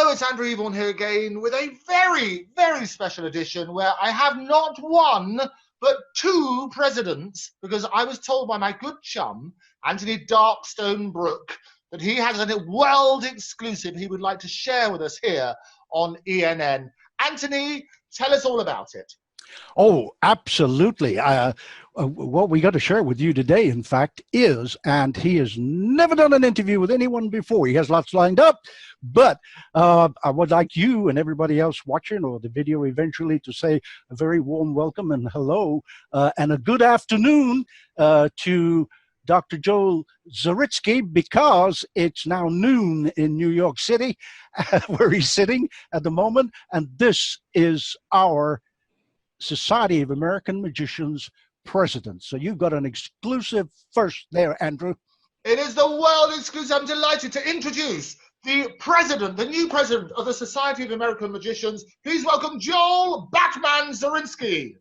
Hello, it's Andrew Eborn here again with a very, very special edition where I have not one, but two presidents, because I was told by my good chum, Anthony Darkstone Brooke, that he has a world exclusive he would like to share with us here on ENN. Anthony, tell us all about it. Oh, absolutely. What we got to share with you today, in fact, is, and he has never done an interview with anyone before. He has lots lined up, but I would like you and everybody else watching or the video eventually to say a very warm welcome and hello and a good afternoon to Dr. Joel Zaritsky, because it's now noon in New York City, where he's sitting at the moment, and this is our Society of American Magicians president. So you've got an exclusive first there, Andrew. It is the world exclusive. I'm delighted to introduce the president, the new president of the Society of American Magicians. Please welcome Joel Batman Zaritsky.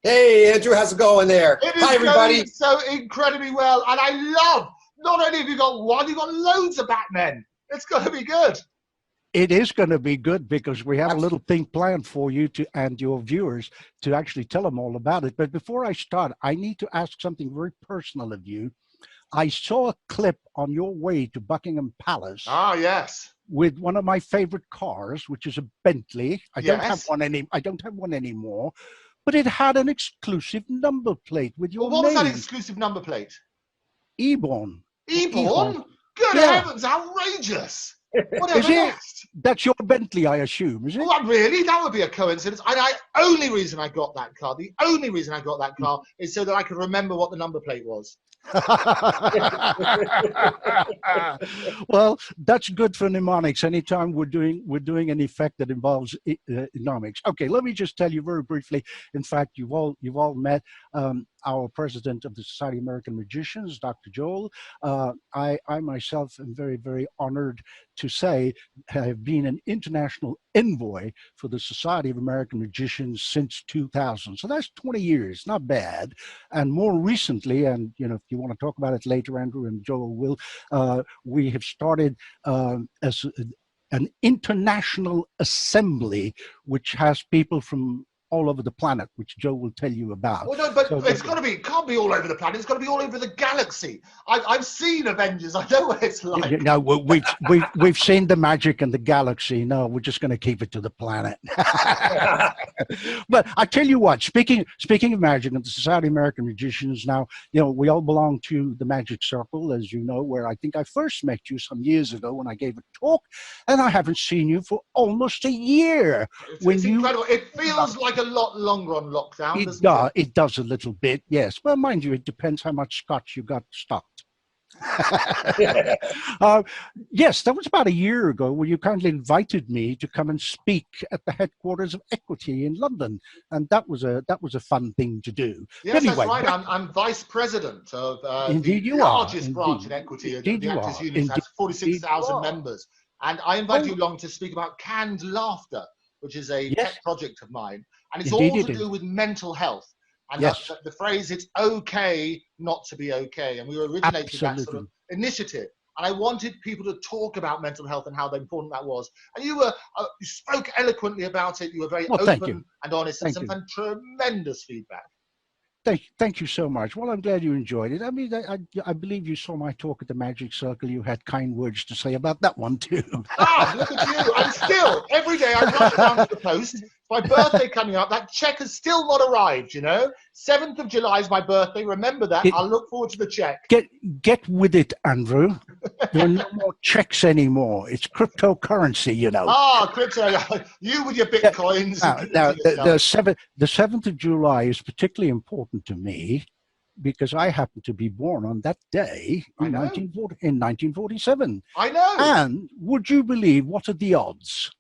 Hey, Andrew, how's it going there? Hi, everybody. Going so incredibly well. And I love, not only have you got one, you've got loads of Batmen. It's going to be good. It is going to be good because we have a little thing planned for you and your viewers to actually tell them all about it. But before I start, I need to ask something very personal of you. I saw a clip on your way to Buckingham Palace. Ah, yes. With one of my favorite cars, which is a Bentley. I don't have one anymore, but it had an exclusive number plate with your name. What was that exclusive number plate? Eborn. Eborn? Good heavens, outrageous. Is it? That's your Bentley, I assume, is it? Well, really? That would be a coincidence. And the only reason I got that car is so that I could remember what the number plate was. Well, that's good for mnemonics. Anytime we're doing an effect that involves mnemonics. Okay, let me just tell you very briefly. In fact, you've all met our president of the Society of American Magicians, Dr. Joel. I myself am very, very honored to say I have been an international envoy for the Society of American Magicians since 2000. So that's 20 years, not bad. And more recently, and you know, if you want to talk about it later, Andrew and Joel will, we have started as an international assembly, which has people from all over the planet, which Joe will tell you about. Well, no, but so, it can't be all over the planet. It's got to be all over the galaxy. I've seen Avengers. I know what it's like. No, we've seen the magic in the galaxy. No, we're just going to keep it to the planet. But I tell you what, speaking of magic and the Society of American Magicians, now, you know, we all belong to the Magic Circle, as you know, where I think I first met you some years ago when I gave a talk, and I haven't seen you for almost a year. It's incredible. It feels like a lot longer on lockdown, doesn't it? It does a little bit, yes. Well, mind you, it depends how much scotch you got stocked. Yes, that was about a year ago when you kindly invited me to come and speak at the headquarters of Equity in London, and that was a fun thing to do. Yes, anyway, that's right. I'm vice president of the largest branch in Equity. The Actors Union has 46,000 members, and I invited you along to speak about canned laughter, which is a pet project of mine, and it's all to do with mental health. And the phrase, it's okay not to be okay. And we originated that sort of initiative. And I wanted people to talk about mental health and how important that was. And you spoke eloquently about it. You were very open and honest, and some tremendous feedback. Thank you so much. Well, I'm glad you enjoyed it. I mean, I believe you saw my talk at the Magic Circle. You had kind words to say about that one too. Ah, look at you. I'm still, every day I rush down to the post. It's my birthday coming up. That check has still not arrived, you know. 7th of July is my birthday. Remember that. I'll look forward to the check. Get with it, Andrew. There are no more checks anymore. It's cryptocurrency, you know. Ah, crypto. You with your bitcoins. Now the 7th of July is particularly important to me because I happen to be born on that day in 1947. I know. And would you believe, what are the odds?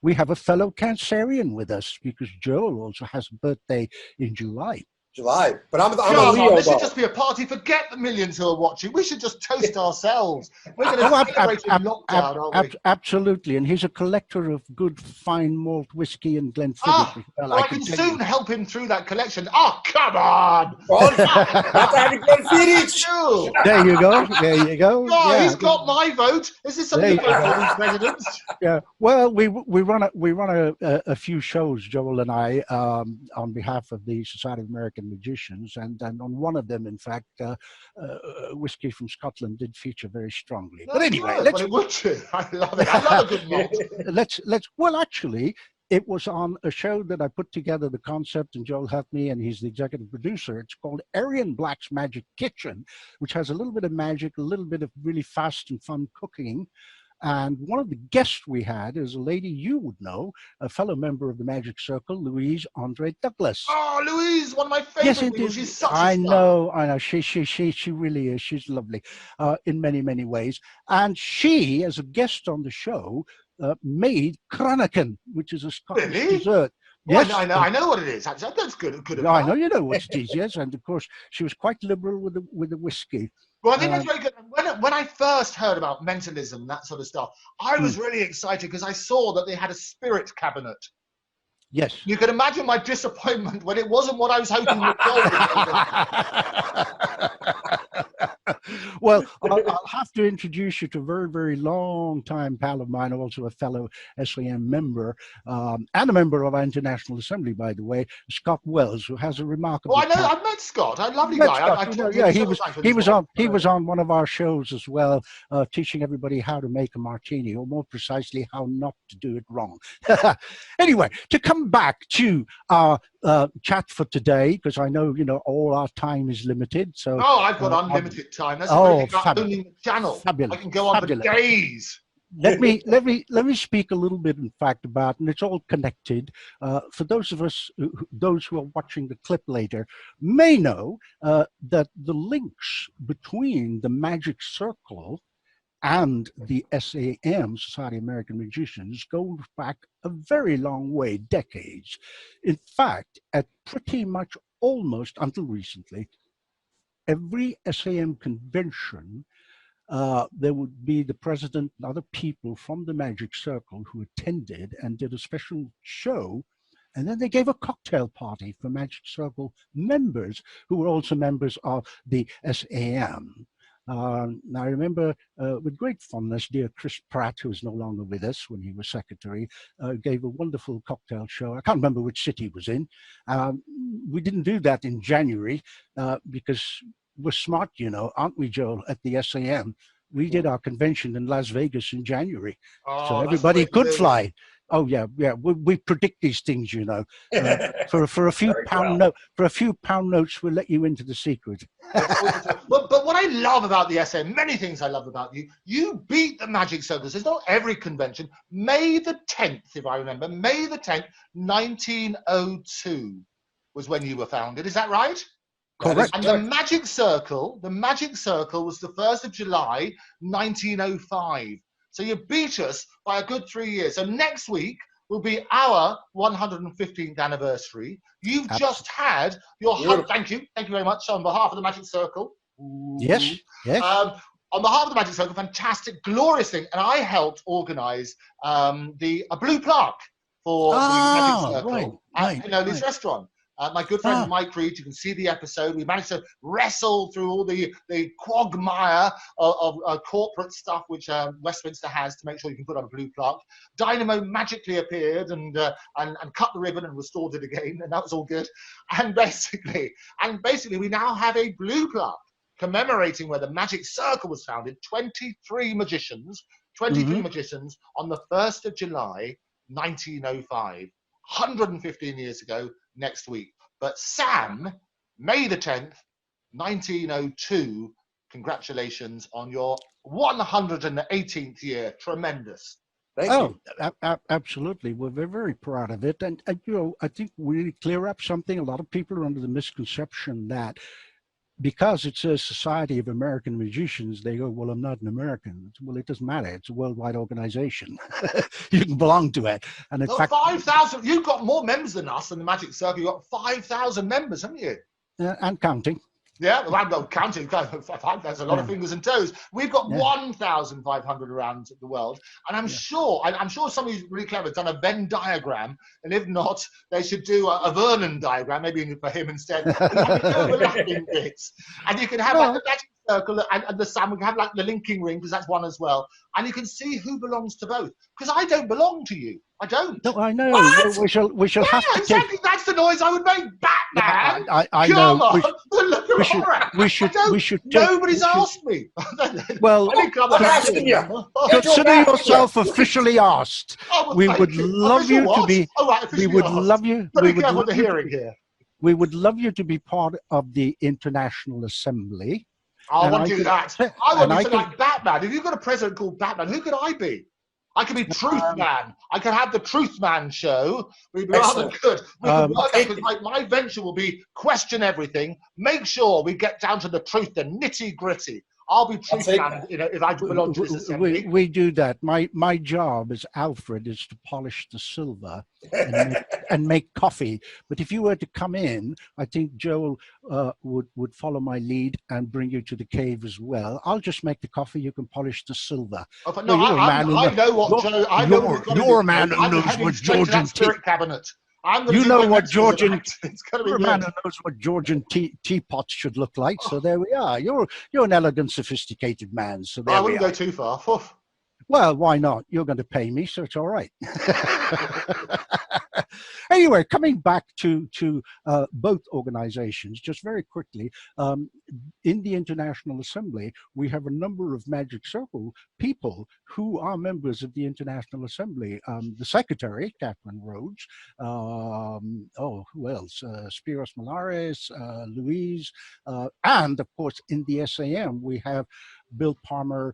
We have a fellow Cancerian with us because Joel also has a birthday in July. July. But I'm Come a on, Leo, this though. should just be a party. Forget the millions who are watching. We should just toast ourselves. We're going to celebrate in lockdown, aren't we? Absolutely. And he's a collector of good fine malt whiskey and Glenfiddich. Ah, well, I can soon help him through that collection. Oh, come on! There you go. There you go. Oh, yeah. He's got my vote. Is this something you vote for, these presidents? Yeah. Well, we run a few shows, Joel and I, on behalf of the Society of American Magicians, and on one of them, in fact, whiskey from Scotland did feature very strongly. But anyway, well, it would too. I love it. I love a good malt. Well, actually, it was on a show that I put together, the concept, and Joel helped me, and he's the executive producer. It's called Arian Black's Magic Kitchen, which has a little bit of magic, a little bit of really fast and fun cooking. And one of the guests we had is a lady you would know, a fellow member of the Magic Circle, Louise Andre Douglas. Oh, Louise, one of my favorite yes, people. She's such a I know. She really is. She's lovely in many, many ways. And she, as a guest on the show, made Kranaken, which is a Scottish dessert. Well, yes, I know what it is. That's good. I know you know what it is. Yes, and of course she was quite liberal with the whiskey. Well, I think that's very good. When I first heard about mentalism, that sort of stuff, I was really excited because I saw that they had a spirit cabinet. Yes. You can imagine my disappointment when it wasn't what I was hoping it was. Well, I'll have to introduce you to a very, very long time pal of mine, also a fellow SAM member, and a member of our International Assembly, by the way, Scott Wells, who has a remarkable. Oh, I know. I've met Scott. A lovely guy. He was on one of our shows as well, teaching everybody how to make a martini, or more precisely, how not to do it wrong. Anyway, to come back to our chat for today, because I know all our time is limited. So I've got unlimited time. That's owning the channel. Fabulous. I can go on for days. Let me speak a little bit, in fact, about, and it's all connected. For those of us, those who are watching the clip later, may know that the links between the Magic Circle and the SAM, Society of American Magicians, go back a very long way, decades. In fact, at pretty much almost until recently, every SAM convention, there would be the president and other people from the Magic Circle who attended and did a special show. And then they gave a cocktail party for Magic Circle members who were also members of the SAM. Now, I remember with great fondness, dear Chris Pratt, who is no longer with us when he was secretary, gave a wonderful cocktail show. I can't remember which city it was in. We didn't do that in January because we're smart, aren't we, Joel, at the SAM? We did our convention in Las Vegas in January, so everybody could fly. Oh yeah. We predict these things, For a few pound notes, we'll let you into the secret. but what I love about the SM, many things I love about you. You beat the Magic Circus. It's not every convention. May the 10th, if I remember, May the 10th, 1902 was when you were founded. Is that right? Correct. And the Magic Circle was the 1st of July, 1905. So you beat us by a good 3 years. So next week will be our 115th anniversary. You've just had your thank you very much on behalf of the Magic Circle. Yes. On behalf of the Magic Circle, fantastic, glorious thing. And I helped organise a blue plaque for the Magic Circle at Noli's restaurant. My good friend Mike Reed, you can see the episode. We managed to wrestle through all the quagmire of corporate stuff which Westminster has to make sure you can put on a blue plaque. Dynamo magically appeared and cut the ribbon and restored it again, and that was all good. And basically, we now have a blue plaque commemorating where the Magic Circle was founded. 23 magicians on the 1st of July, 1905. 115 years ago next week. But Sam, May the 10th, 1902, congratulations on your 118th year. Tremendous. Thank you. Absolutely. We're very proud of it. And I think we need to clear up something. A lot of people are under the misconception that because it says Society of American Magicians, they go, well, I'm not an American. Well, it doesn't matter. It's a worldwide organization. You can belong to it. And in fact, 5,000. You've got more members than us in the Magic Circle. You've got 5,000 members, haven't you? And counting. Yeah, well, I'm not counting. That's a lot of fingers and toes. We've got 1,500 around the world, and I'm sure somebody's really clever has done a Venn diagram, and if not, they should do a Vernon diagram, maybe for him instead. Overlapping bits, and you can have like the magic circle and the sun. We can have like the linking ring because that's one as well, and you can see who belongs to both. Because I don't belong to you. I don't. No, I know. What? We shall have to exactly. That's the noise I would make. Batman. I know. We should. Nobody's asked me. Well, consider yourself officially asked. We would love you to be. We would love you. We would love you here. We would love you to be part of the International Assembly. I want to do that. I want to be like Batman. If you've got a president called Batman, who could I be? I could be Truth Man. I could have the Truth Man show. We'd be rather good. We could work out, because my venture will be question everything, make sure we get down to the truth, the nitty gritty. I'll be Truth Man, if I belong to this assembly. We do that. My job as Alfred is to polish the silver and make coffee. But if you were to come in, I think Joel would follow my lead and bring you to the cave as well. I'll just make the coffee. You can polish the silver. Oh, no, I know what Joe. I know you're a man who knows what Georgian spirit cabinet. You know what Georgian. You're a man who knows what Georgian teapots should look like. So there we are. You're an elegant, sophisticated man. So there we are. I wouldn't go too far. Oof. Well, why not? You're going to pay me, so it's all right. Anyway, coming back to both organizations, just very quickly, in the International Assembly, we have a number of Magic Circle people who are members of the International Assembly. The Secretary, Catherine Rhodes, who else? Spiros Malares, Louise, and of course, in the SAM, we have Bill Palmer,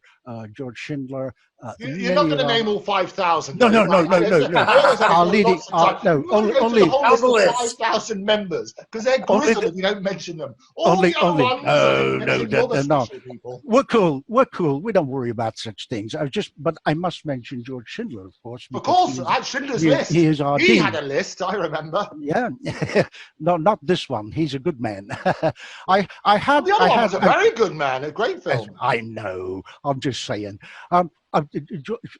George Schindler. You're not going to name all 5,000. No. Our leading, only 5,000 members because they're grizzled if you don't mention them. No. We're cool. We don't worry about such things. But I must mention George Schindler, of course. Of course, I had Schindler's list. He is our dean. Had a list, I remember. Yeah, no, not this one. He's a good man. The other one was a very good man. A great film. I know. I'm just saying.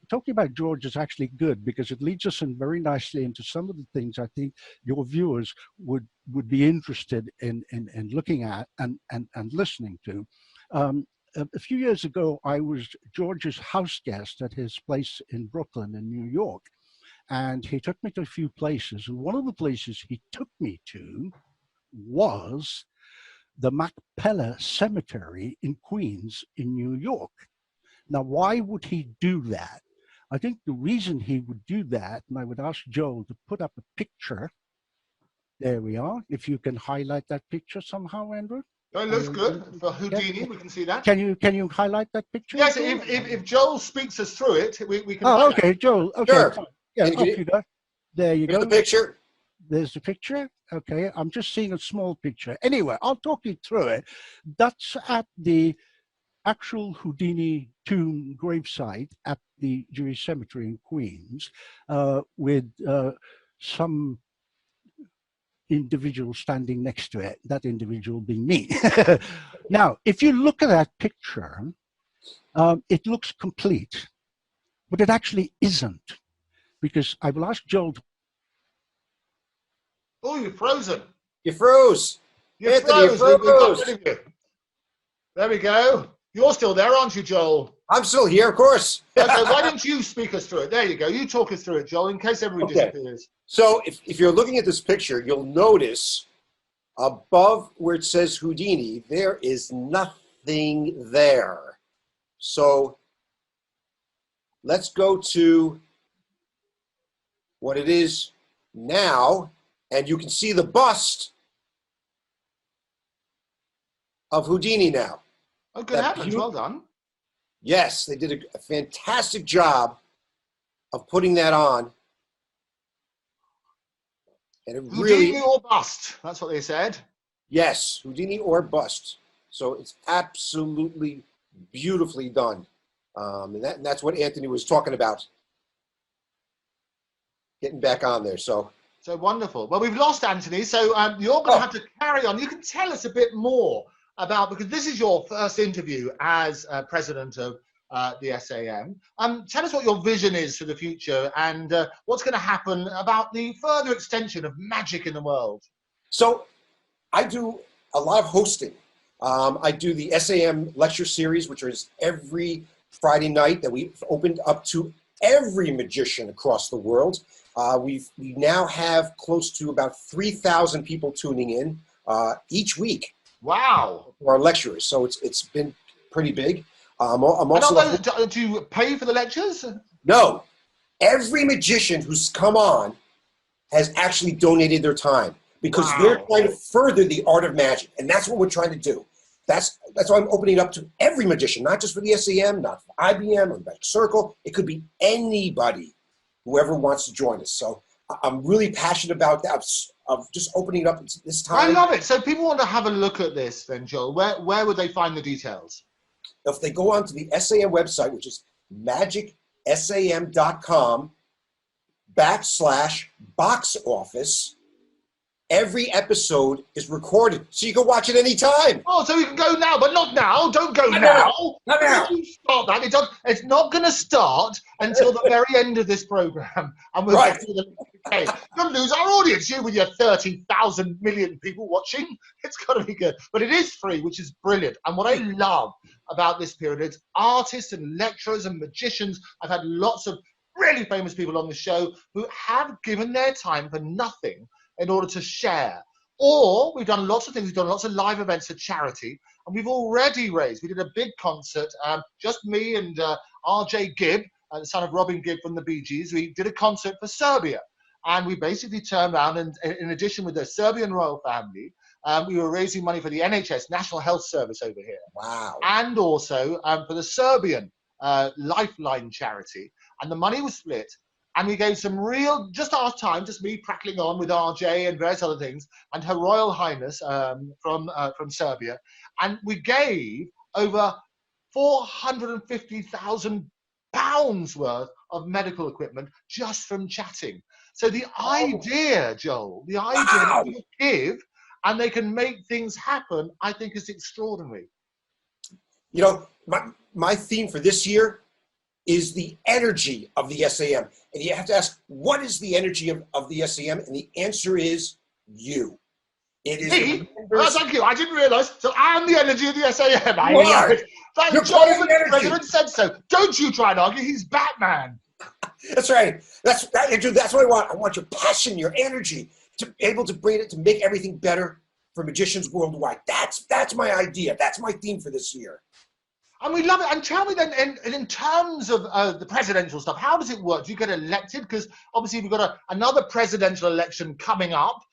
Talking about George is actually good because it leads us in very nicely into some of the things I think your viewers would be interested in looking at and listening to. A few years ago, I was George's house guest at his place in Brooklyn in New York, and he took me to a few places. And one of the places he took me to was the Machpelah Cemetery in Queens in New York. Now, why would he do that? I think the reason he would do that, and I would ask Joel to put up a picture. There we are. If you can highlight that picture somehow, Andrew. It looks good for Houdini. Yeah. We can see that. Can you highlight that picture? Yes. If Joel speaks us through it, we can. Oh, okay, Joel. Okay. Sure. Yeah. Off you go. There you go. The picture. There's the picture. Okay. I'm just seeing a small picture. Anyway, I'll talk you through it. That's at the actual Houdini tomb gravesite at the Jewish cemetery in Queens, with some individual standing next to it, that individual being me. Now, if you look at that picture, it looks complete, but it actually isn't, because I will ask Joel to... Oh, you're frozen. You froze. Anthony, you froze. There we go. You're still there, aren't you, Joel? I'm still here, of course. Okay, why don't you speak us through it? There you go. You talk us through it, Joel, in case everybody disappears. So if you're looking at this picture, you'll notice above where it says Houdini, there is nothing there. So let's go to what it is now, and you can see the bust of Houdini now. Oh, good heavens, well done. Yes, they did a fantastic job of putting that on. And it Houdini or bust, that's what they said. Yes, Houdini or bust. So it's absolutely beautifully done. And that's what Anthony was talking about. Getting back on there. So So wonderful. Well, we've lost Anthony, so you're going to have to carry on. You can tell us a bit more about, because this is your first interview as president of the SAM. Tell us what your vision is for the future and what's going to happen about the further extension of magic in the world. So I do a lot of hosting. I do the SAM lecture series, which is every Friday night that we've opened up to every magician across the world. We now have close to about 3,000 people tuning in each week. Wow! For our lecturers, so it's been pretty big. I'm also. Do you pay for the lectures? No, every magician who's come on has actually donated their time because we're trying to further the art of magic, and that's what we're trying to do. That's why I'm opening it up to every magician, not just for the SAM, not for IBM or the Magic Circle. It could be anybody, whoever wants to join us. So I'm really passionate about that, of just opening it up this time. I love it. So people want to have a look at this then, Joel. Where would they find the details? If they go onto the SAM website, which is magicsam.com/box office, every episode is recorded, so you can watch it anytime. Oh, so you can go now, but not now. Don't go now. Not now. Start that. It's not going to start until the very end of this program. And we'll get to the okay. Don't lose our audience. You with your 30,000 million people watching. It's got to be good. But it is free, which is brilliant. And what I love about this period is artists and lecturers and magicians. I've had lots of really famous people on the show who have given their time for nothing in order to share. Or we've done lots of things. We've done lots of live events for charity, and we've already raised. We did a big concert, just me and RJ Gibb, the son of Robin Gibb from the Bee Gees. We did a concert for Serbia, and we basically turned around and, in addition with the Serbian royal family, we were raising money for the NHS, National Health Service over here. Wow. And also for the Serbian Lifeline charity, and the money was split. And we gave some real, just our time, just me prattling on with RJ and various other things, and Her Royal Highness from Serbia. And we gave over £450,000 worth of medical equipment just from chatting. So the idea, Joel, the idea that people give and they can make things happen, I think is extraordinary. You know, my theme for this year is the energy of the SAM. And you have to ask, what is the energy of the SAM? And the answer is you. It is me? Oh, thank you. I didn't realize. So I'm the energy of the SAM. I love it. You're part of the energy. The president said so. Don't you try and argue. He's Batman. That's right. That's what I want. I want your passion, your energy, to be able to bring it, to make everything better for magicians worldwide. That's my idea. That's my theme for this year. And we love it. And tell me then, in terms of the presidential stuff, how does it work? Do you get elected? Because obviously we've got another presidential election coming up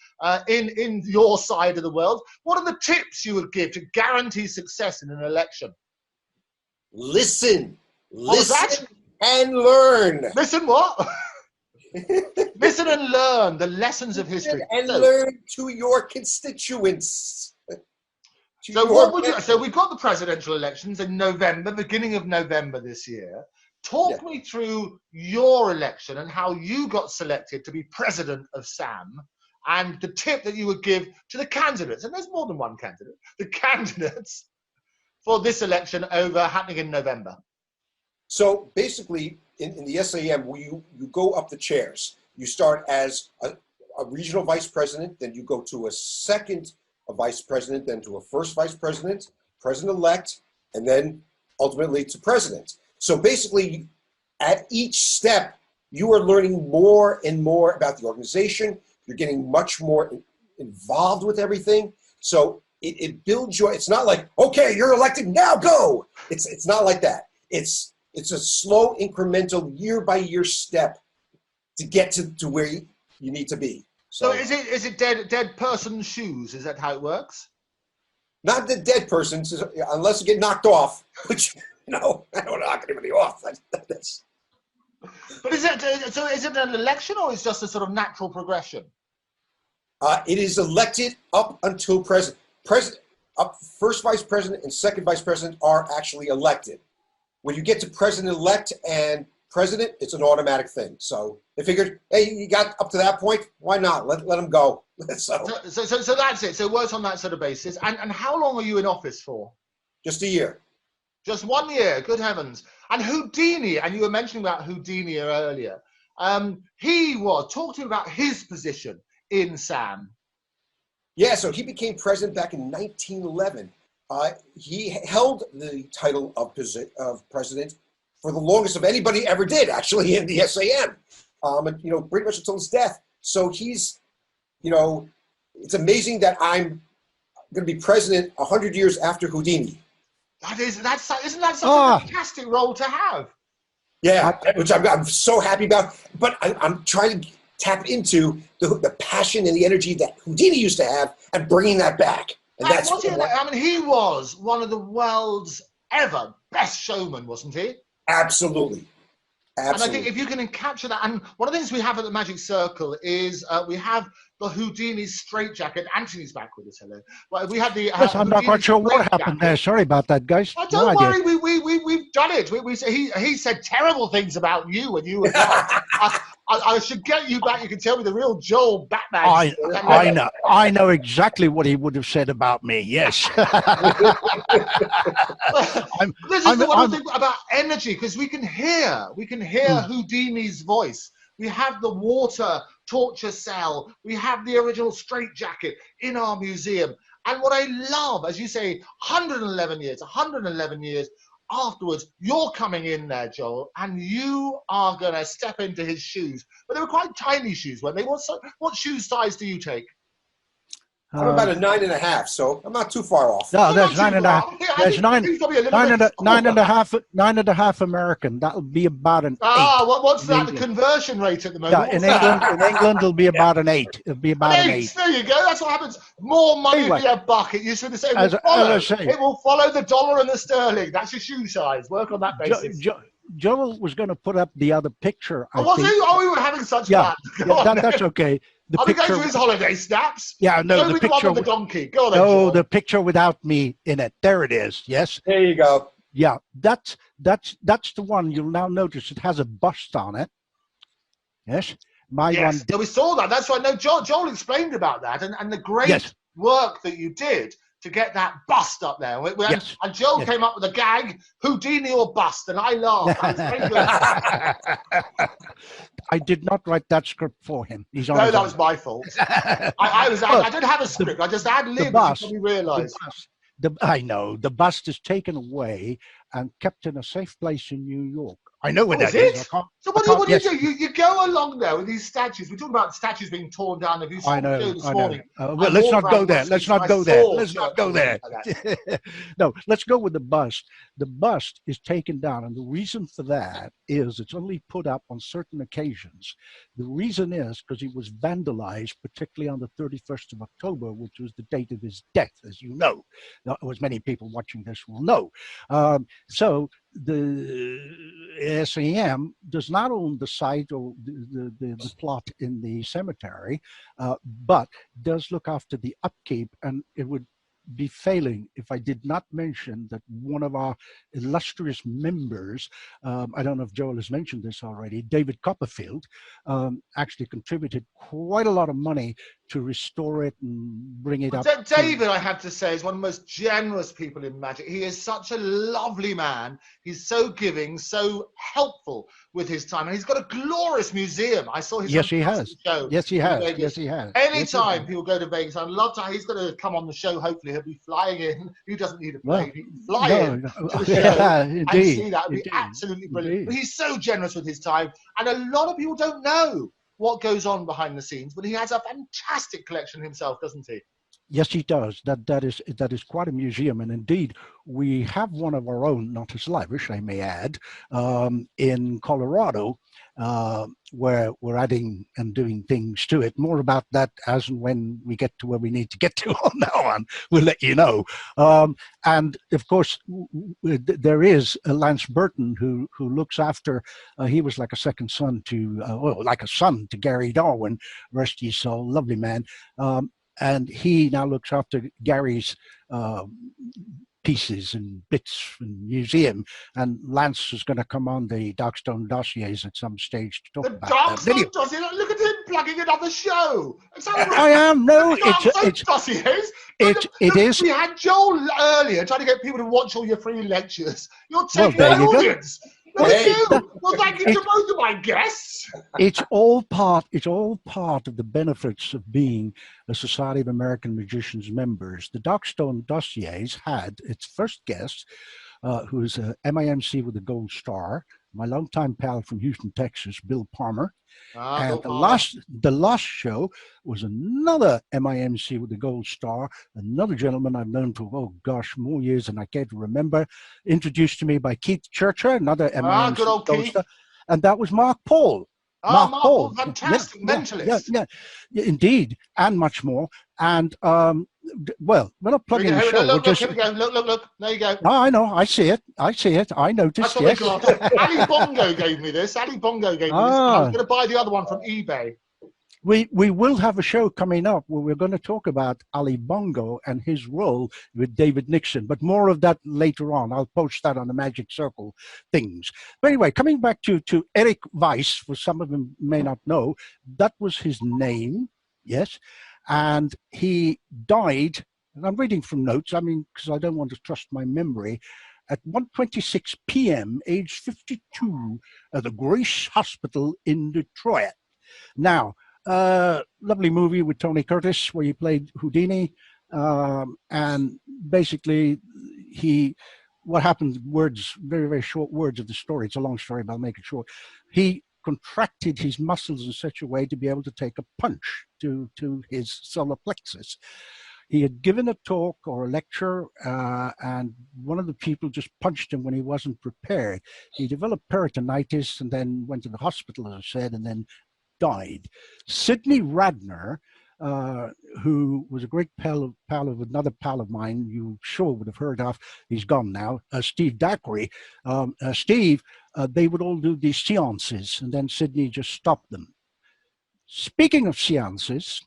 in your side of the world. What are the tips you would give to guarantee success in an election? Listen and learn. Listen what? Listen and learn the lessons of history. And learn to your constituents. So we've got the presidential elections in November, beginning of November this year. Talk me through your election and how you got selected to be president of SAM, and the tip that you would give to the candidates, and there's more than one candidate, the candidates for this election happening in November. So basically, in the SAM, you go up the chairs. You start as a regional vice president, then you go to a second vice president, then to a first vice president, president-elect, and then ultimately to president. So basically, at each step, you are learning more and more about the organization. You're getting much more involved with everything. So it builds your, it's not like, okay, you're elected, now go. It's not like that. It's a slow, incremental, year-by-year step to get to where you need to be. So is it dead person's shoes? Is that how it works? Not the dead person's, unless you get knocked off, which, I don't knock anybody off. But is it an election, or is it just a sort of natural progression? It is elected up until president. First vice president and second vice president are actually elected. When you get to president-elect and president, it's an automatic thing. So they figured, hey, you got up to that point, why not? Let him go. So that's it. So it works on that sort of basis. And how long are you in office for? Just a year. Just 1 year. Good heavens. And Houdini, and you were mentioning about Houdini earlier. Talk to me about his position in SAM. Yeah, so he became president back in 1911. He held the title of president for the longest of anybody ever did, actually, in the SAM, and pretty much until his death. So he's, it's amazing that I'm going to be president 100 years after Houdini. Isn't that such a fantastic role to have? Yeah, which I'm so happy about. But I'm trying to tap into the passion and the energy that Houdini used to have and bringing that back. And that's he was one of the world's ever best showmen, wasn't he? Absolutely. And I think if you can capture that, and one of the things we have at the Magic Circle is we have the Houdini straitjacket. Anthony's back with us, hello. Well, we had the. Yes, I'm not quite sure what happened there. Sorry about that, guys. Oh, don't worry, we've done it. He said terrible things about you when you were gone. I should get you back. You can tell me the real Joel Batman. I know exactly what he would have said about me. Yes. This is the one thing about energy, because we can hear Houdini's voice. We have the water torture cell. We have the original straitjacket in our museum. And what I love, as you say, 111 years afterwards, you're coming in there, Joel, and you are going to step into his shoes. But they were quite tiny shoes, weren't they? What shoe size do you take? I'm about a 9.5, so I'm not too far off. No, there's 9.5. There's 9.5 American. That'll be about an 8. What's that? The conversion rate at the moment? Yeah, in England, it'll be about an 8. It'll be about an 8. There you go. That's what happens. More money for your bucket. You should say it will follow the dollar and the sterling. That's your shoe size. Work on that basis. Joel was going to put up the other picture. We were having such fun. That's okay. Are we going to his holiday snaps? Yeah, no, the picture with the donkey. Go on, Joel. The picture without me in it. There it is. Yes. There you go. Yeah, that's the one. You'll now notice it has a bust on it. Yes. One. So we saw that. That's right. No, Joel explained about that and the great work that you did to get that bust up there. And Joel came up with a gag, Houdini or bust, and I laughed. I did not write that script for him. That was my fault. I didn't have a script. I just ad-libbed, as you realised. I know. The bust is taken away and kept in a safe place in New York. I know where that is. So what do you do? You go along there with these statues. We talk about statues being torn down. Have you seen the show this morning? Well, let's not go there. Let's not go there. Let's not go there. No, let's go with the bust. The bust is taken down, and the reason for that is it's only put up on certain occasions. The reason is because he was vandalized, particularly on the 31st of October, which was the date of his death, as you know. As many people watching this will know. So the SAM does not own the site or the plot in the cemetery, but does look after the upkeep, and it would be failing if I did not mention that one of our illustrious members, I don't know if Joel has mentioned this already, David Copperfield, actually contributed quite a lot of money to restore it and bring it up. David, I have to say, is one of the most generous people in magic. He is such a lovely man. He's so giving, so helpful with his time, and he's got a glorious museum. I saw his show. Yes, he has. Anytime people go to Vegas, I'd love to. He's going to come on the show. Hopefully, he'll be flying in. He doesn't need a plane. He can fly in to the show and see that. It would be absolutely brilliant. But he's so generous with his time, and a lot of people don't know what goes on behind the scenes, but he has a fantastic collection himself, doesn't he? Yes, he does. That is quite a museum, and indeed, we have one of our own, not as lavish, I may add, in Colorado, where we're adding and doing things to it. More about that as and when we get to where we need to get to on that one. We'll let you know. And of course, there is Lance Burton who looks after. He was like a second son like a son to Gary Darwin, rest his soul, lovely man. And he now looks after Gary's pieces and bits from the museum, and Lance is going to come on the Darkstone dossiers at some stage to talk the about that. Darkstone dossiers. Look at him plugging another show. I am Darkstone dossiers. It is. We had Joel earlier trying to get people to watch all your free lectures. You're taking there an you go. audience. Well, thank you to both of my guests. It's all part of the benefits of being a Society of American Magicians members. The Darkstone dossiers had its first guest, who is a MIMC with a gold star, my longtime pal from Houston, Texas, Bill Palmer. And the last show was another MIMC with a gold star, another gentleman I've known for, oh gosh, more years than I care to remember, introduced to me by Keith Churcher, another MIMC good old gold Keith. star, and that was Mark Paul. Mark Paul, fantastic mentalist. Yeah, indeed, and much more. And well, we're not plugging the show. Look, here we go. Look. There you go. No, I know. I see it. I noticed. That's what they got. Ali Bongo gave me this. Ali Bongo gave me this. I was going to buy the other one from eBay. We will have a show coming up where we're going to talk about Ali Bongo and his role with David Nixon, but more of that later on. I'll post that on the Magic Circle things. But anyway, coming back to Eric Weiss, for some of them may not know, that was his name, yes, and he died, and I'm reading from notes, I mean, because I don't want to trust my memory, at 1:26 p.m., age 52, at the Grace Hospital in Detroit. Now, lovely movie with Tony Curtis where he played Houdini, and basically what happened, very, very short words of the story, it's a long story but I'll make it short. He contracted his muscles in such a way to be able to take a punch to his solar plexus. He had given a talk or a lecture, and one of the people just punched him when he wasn't prepared. He developed peritonitis and then went to the hospital, as I said, and then died. Sidney Radner, who was a great pal of another pal of mine you sure would have heard of, he's gone now, Steve Dacquery. Steve, they would all do these seances, and then Sidney just stopped them. Speaking of seances,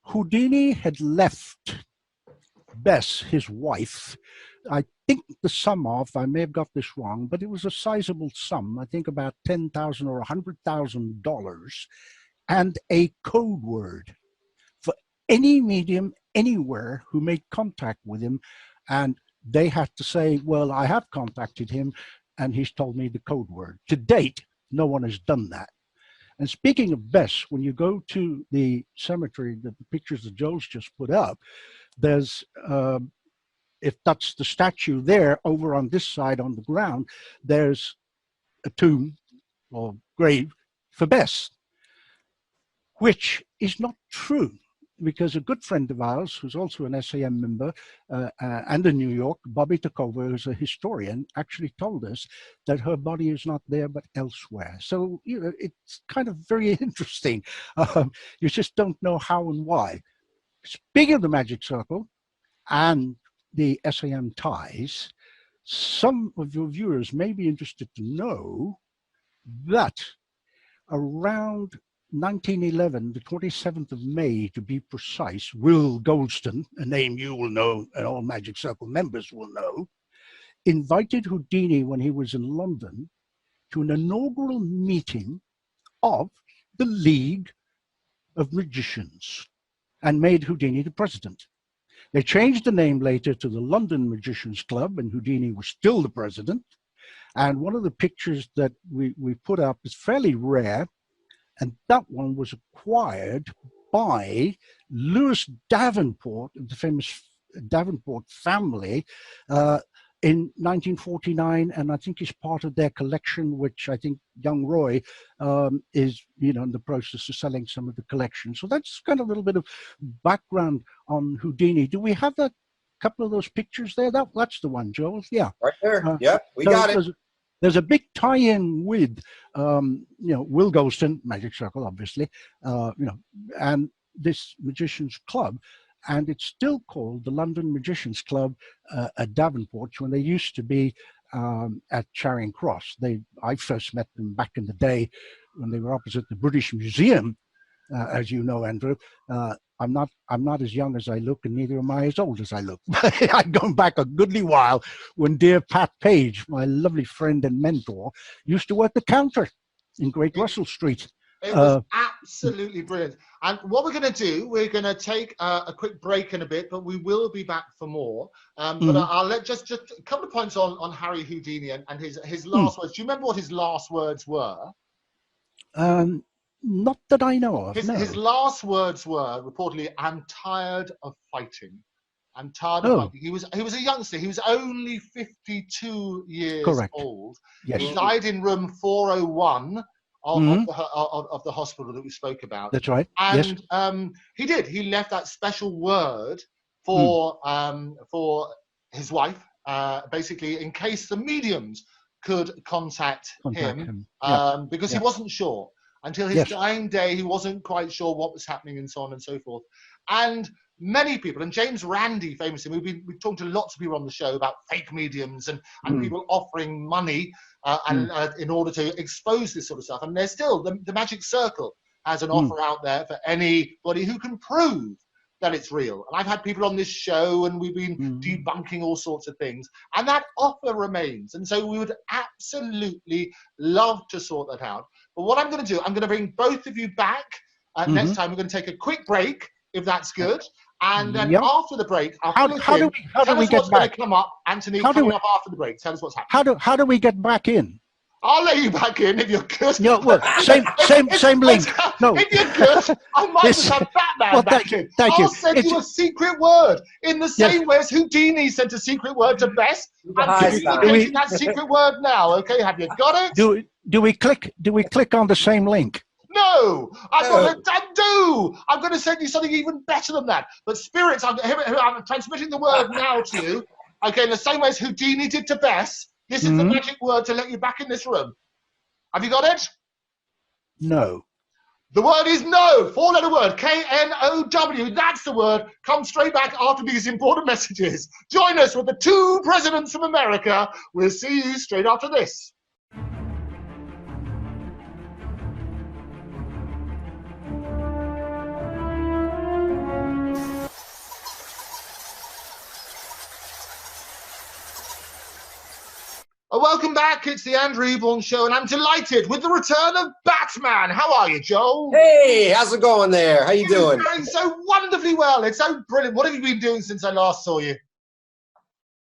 Houdini had left Bess, his wife, I think the sum of, I may have got this wrong, but it was a sizable sum, I think about $10,000 or $100,000, and a code word for any medium anywhere who made contact with him. And they had to say, well, I have contacted him and he's told me the code word. To date, no one has done that. And speaking of Bess, when you go to the cemetery, the pictures that Joel's just put up, there's if that's the statue there, over on this side on the ground, there's a tomb or grave for Bess, which is not true, because a good friend of ours, who's also an SAM member and in New York, Bobby Takova, who's a historian, actually told us that her body is not there but elsewhere. So, you know, it's kind of very interesting. You just don't know how and why. Speaking of the Magic Circle and the SAM ties, some of your viewers may be interested to know that around 1911, the 27th of May, to be precise, Will Goldston, a name you will know and all Magic Circle members will know, invited Houdini when he was in London to an inaugural meeting of the League of Magicians and made Houdini the president. They changed the name later to the London Magicians Club, and Houdini was still the president. And one of the pictures that we put up is fairly rare, and that one was acquired by Louis Davenport, the famous Davenport family, in 1949, and I think is part of their collection, which I think young Roy is, you know, in the process of selling some of the collection. So that's kind of a little bit of background on Houdini. Do we have that couple of those pictures there? That's the one, Joel. Yeah, right there. Yeah, we got it. There's a big tie-in with, you know, Will Goldston, Magic Circle, obviously, you know, and this Magicians Club. And it's still called the London Magicians Club at Davenport, when they used to be at Charing Cross. I first met them back in the day when they were opposite the British Museum, as you know, Andrew. I'm not as young as I look, and neither am I as old as I look. I'm going back a goodly while when dear Pat Page, my lovely friend and mentor, used to work the counter in Great Russell Street. It was absolutely brilliant. And what we're going to do, we're going to take a quick break in a bit, but we will be back for more. But I'll let just a couple of points on Harry Houdini and his last words. Do you remember what his last words were? Not that I know of. His last words were reportedly, "I'm tired of fighting. I'm tired of fighting." He was a youngster. He was only 52 years old. Yes. He died in room 401 of the hospital that we spoke about. That's right. And he left that special word for his wife, basically in case the mediums could contact him. Because he wasn't sure. Until his dying day, he wasn't quite sure what was happening and so on and so forth. And many people, and James Randi famously, we've talked to lots of people on the show about fake mediums and people offering money in order to expose this sort of stuff. And there's still, the Magic Circle has an offer out there for anybody who can prove that it's real. And I've had people on this show and we've been debunking all sorts of things. And that offer remains. And so we would absolutely love to sort that out. But what I'm going to do, I'm going to bring both of you back next time. We're going to take a quick break, if that's good. And then after the break, how do we get what's back? going to come up, Anthony, coming up after the break. Tell us what's happening. How do we get back in? I'll let you back in if you're good. No, well, same link. No. If you're good, I might just have Batman back in. I'll send you a secret word in the same way as Houdini sent a secret word to Bess. I'm giving that secret word now. Okay, have you got it? Do we click on the same link? No, I'm going to undo. I'm going to send you something even better than that. But spirits, I'm transmitting the word now to you. Okay, in the same way as Houdini did to Bess. This is the magic word to let you back in this room. Have you got it? No. The word is no. Four-letter word. K-N-O-W. That's the word. Come straight back after these important messages. Join us with the two presidents from America. We'll see you straight after this. Welcome back. It's the Andrew Eborn Show, and I'm delighted with the return of Batman. How are you, Joel? Hey, how's it going there? How you doing? Doing so wonderfully well. It's so brilliant. What have you been doing since I last saw you?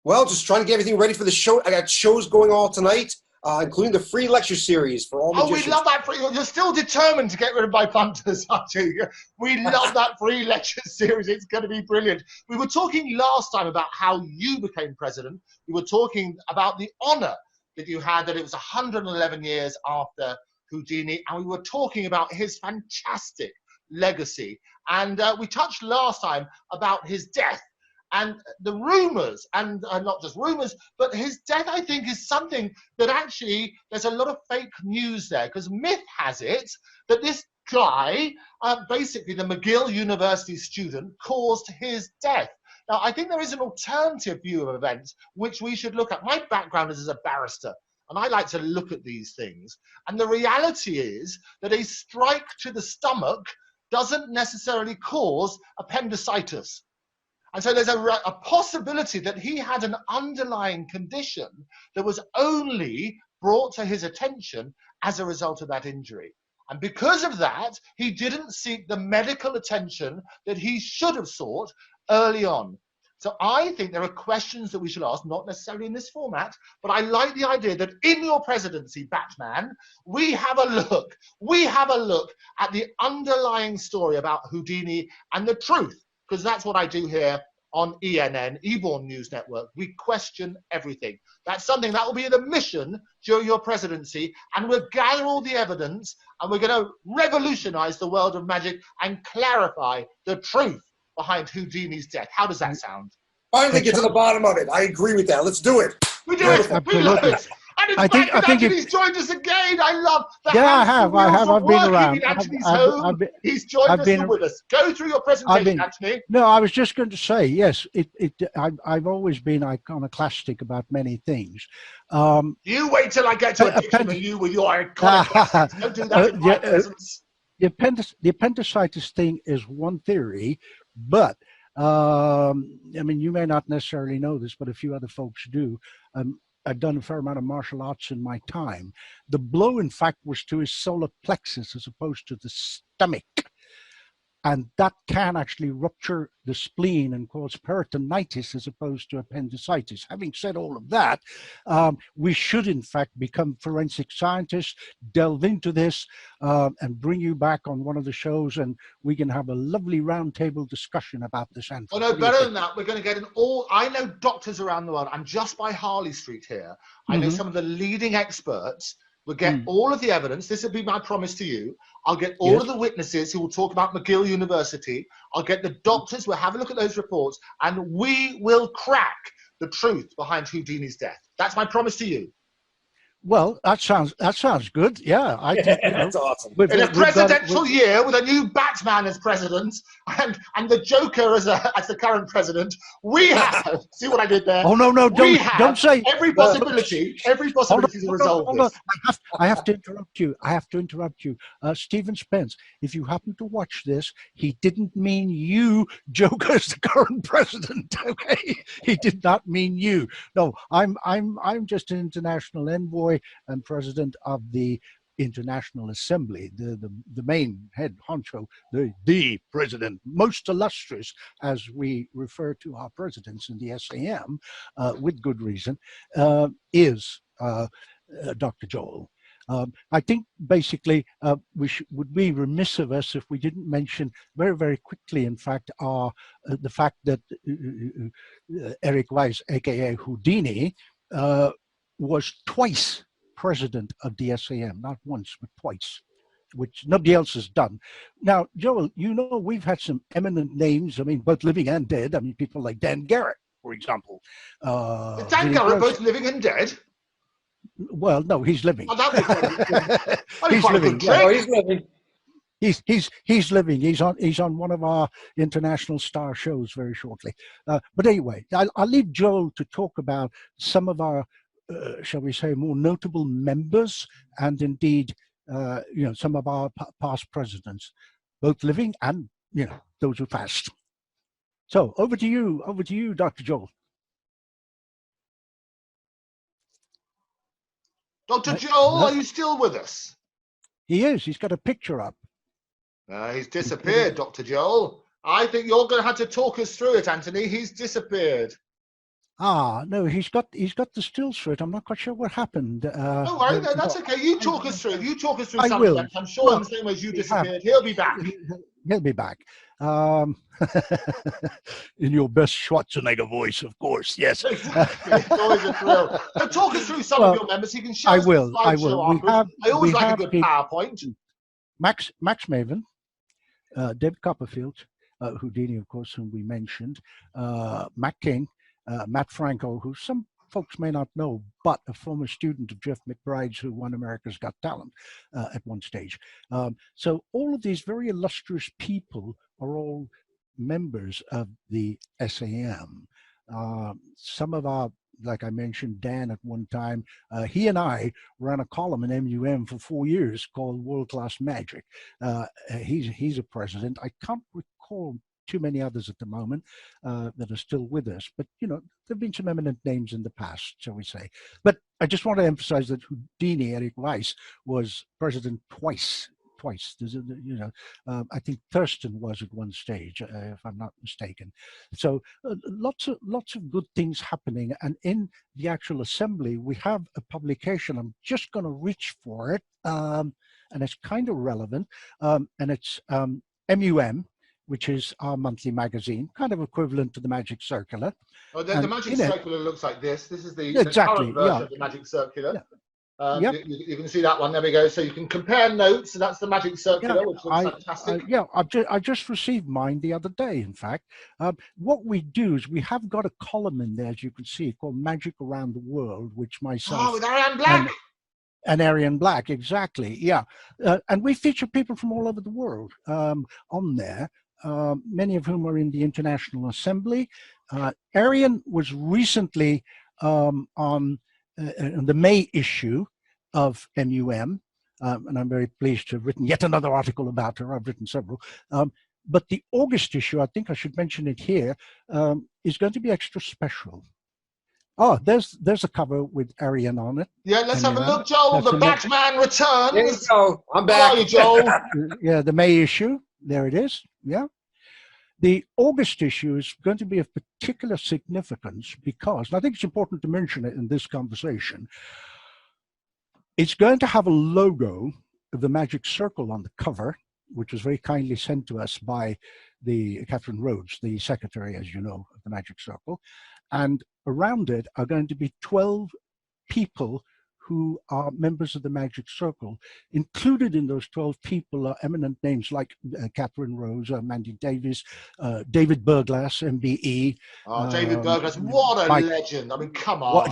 Well, just trying to get everything ready for the show. I got shows going on tonight, including the free lecture series for all magicians. We love that free. You're still determined to get rid of my punters, aren't you? We love that free lecture series. It's going to be brilliant. We were talking last time about how you became president. We were talking about the honor that you had, that it was 111 years after Houdini, and we were talking about his fantastic legacy. And we touched last time about his death and the rumors, and not just rumors, but his death, I think, is something that actually there's a lot of fake news there, because myth has it that this guy, basically the McGill University student, caused his death. Now, I think there is an alternative view of events which we should look at. My background is as a barrister, and I like to look at these things. And the reality is that a strike to the stomach doesn't necessarily cause appendicitis. And so there's a possibility that he had an underlying condition that was only brought to his attention as a result of that injury. And because of that, he didn't seek the medical attention that he should have sought early on. So I think there are questions that we should ask, not necessarily in this format, but I like the idea that in your presidency, Batman, we have a look at the underlying story about Houdini and the truth, because that's what I do here on ENN, Eborn News Network. We question everything. That's something that will be the mission during your presidency, and we'll gather all the evidence, and we're going to revolutionize the world of magic and clarify the truth behind Houdini's death. How does that sound? Finally get to the bottom of it. I agree with that. Let's do it. We do it. We love it. And I think he's joined us again. I love that. Yeah, I have. I've been around. He's joined us with us. Go through your presentation, Anthony. No, I was just going to say, yes, I've always been iconoclastic about many things. You wait till I get to a picture of you with your iconic classics. Don't do that in my presence. the appendicitis thing is one theory, but I mean, you may not necessarily know this, but a few other folks do. I've done a fair amount of martial arts in my time. The blow, in fact, was to his solar plexus as opposed to the stomach. And that can actually rupture the spleen and cause peritonitis as opposed to appendicitis. Having said all of that, we should in fact become forensic scientists, delve into this, and bring you back on one of the shows, and we can have a lovely roundtable discussion about this. Oh no, better than that, we're going to get an all. I know doctors around the world. I'm just by Harley Street here. I know some of the leading experts. We'll get all of the evidence. This will be my promise to you. I'll get all of the witnesses who will talk about McGill University. I'll get the doctors. We'll have a look at those reports, and we will crack the truth behind Houdini's death. That's my promise to you. Well, that sounds good. Yeah, I think, that's awesome. In a presidential year with a new Batman as president and the Joker as the current president, we have see what I did there. Oh no, don't say every possibility to resolve this. I have to interrupt you. Stephen Spence, if you happen to watch this, he didn't mean you, Joker, as the current president. Okay, he did not mean you. No, I'm just an international envoy and president of the International Assembly, the main head honcho, the president, most illustrious, as we refer to our presidents in the SAM, with good reason, is Dr. Joel. I think basically would be remiss of us if we didn't mention very, very quickly, in fact, the fact that Eric Weiss, aka Houdini, was twice president of the SAM, not once, but twice, which nobody else has done. Now, Joel, you know, we've had some eminent names, I mean, both living and dead. I mean, people like Dan Garrett, for example. Dan Garrett, both living and dead? Well, no, he's living. Oh, he's living. Oh, he's living. He's living. He's on one of our international star shows very shortly. But anyway, I'll leave Joel to talk about some of our, shall we say, more notable members, and indeed, you know, some of our past presidents, both living and, you know, those who passed. So over to you, Dr. Joel. Dr. Joel, are you still with us? He is. He's got a picture up. He's disappeared, Dr. Joel. I think you're going to have to talk us through it, Anthony. He's disappeared. Ah, no, he's got the stills for it. I'm not quite sure what happened. Don't worry, that's okay. You talk us through. You talk us through I will. I'm sure in the same way as you disappeared, he'll be back. He'll be back. In your best Schwarzenegger voice, of course. Yes. Exactly. It's always a thrill. So talk us through some of your members. You can show us I will. I always like a good PowerPoint. Max Maven, David Copperfield, Houdini, of course, whom we mentioned, Matt King, Matt Franco, who some folks may not know, but a former student of Jeff McBride's, who won America's Got Talent at one stage. So all of these very illustrious people are all members of the SAM. Some of our, like I mentioned, Dan at one time, he and I ran a column in MUM for 4 years called World Class Magic. He's a president. I can't recall too many others at the moment that are still with us, but you know, there've been some eminent names in the past, shall we say. But I just want to emphasize that Houdini, Eric Weiss, was president twice. There's you know, I think Thurston was at one stage, if I'm not mistaken. So lots of good things happening. And in the actual assembly, we have a publication. I'm just going to reach for it, and it's kind of relevant. And it's MUM, which is our monthly magazine, kind of equivalent to the Magic Circular. Oh, the Magic Circular looks like this. This is the exactly, current version of the Magic Circular. Yeah. You can see that one. There we go. So you can compare notes. So that's the Magic Circular, which looks fantastic. I just received mine the other day, in fact. What we do is we have got a column in there, as you can see, called Magic Around the World, which myself... Oh, with Ariane Black! And Ariane Black, exactly, yeah. And we feature people from all over the world on there. Many of whom are in the International Assembly. Ariane was recently on the May issue of MUM, and I'm very pleased to have written yet another article about her. I've written several. But the August issue, I think I should mention it here, is going to be extra special. Oh, there's a cover with Arian on it. Yeah, let's have a look, Joel. The Batman returns. There you go. I'm back. How are you, Joel? Yeah, the May issue. There it is. Yeah. The August issue is going to be of particular significance because, and I think it's important to mention it in this conversation, it's going to have a logo of the Magic Circle on the cover, which was very kindly sent to us by the Catherine Rhodes, the secretary, as you know, of the Magic Circle. And around it are going to be 12 people who are members of the Magic Circle. Included in those 12 people are eminent names like Catherine Rose, Mandy Davis, David Burglass, MBE. Oh, David Burglass, what a legend. I mean, come on. Well,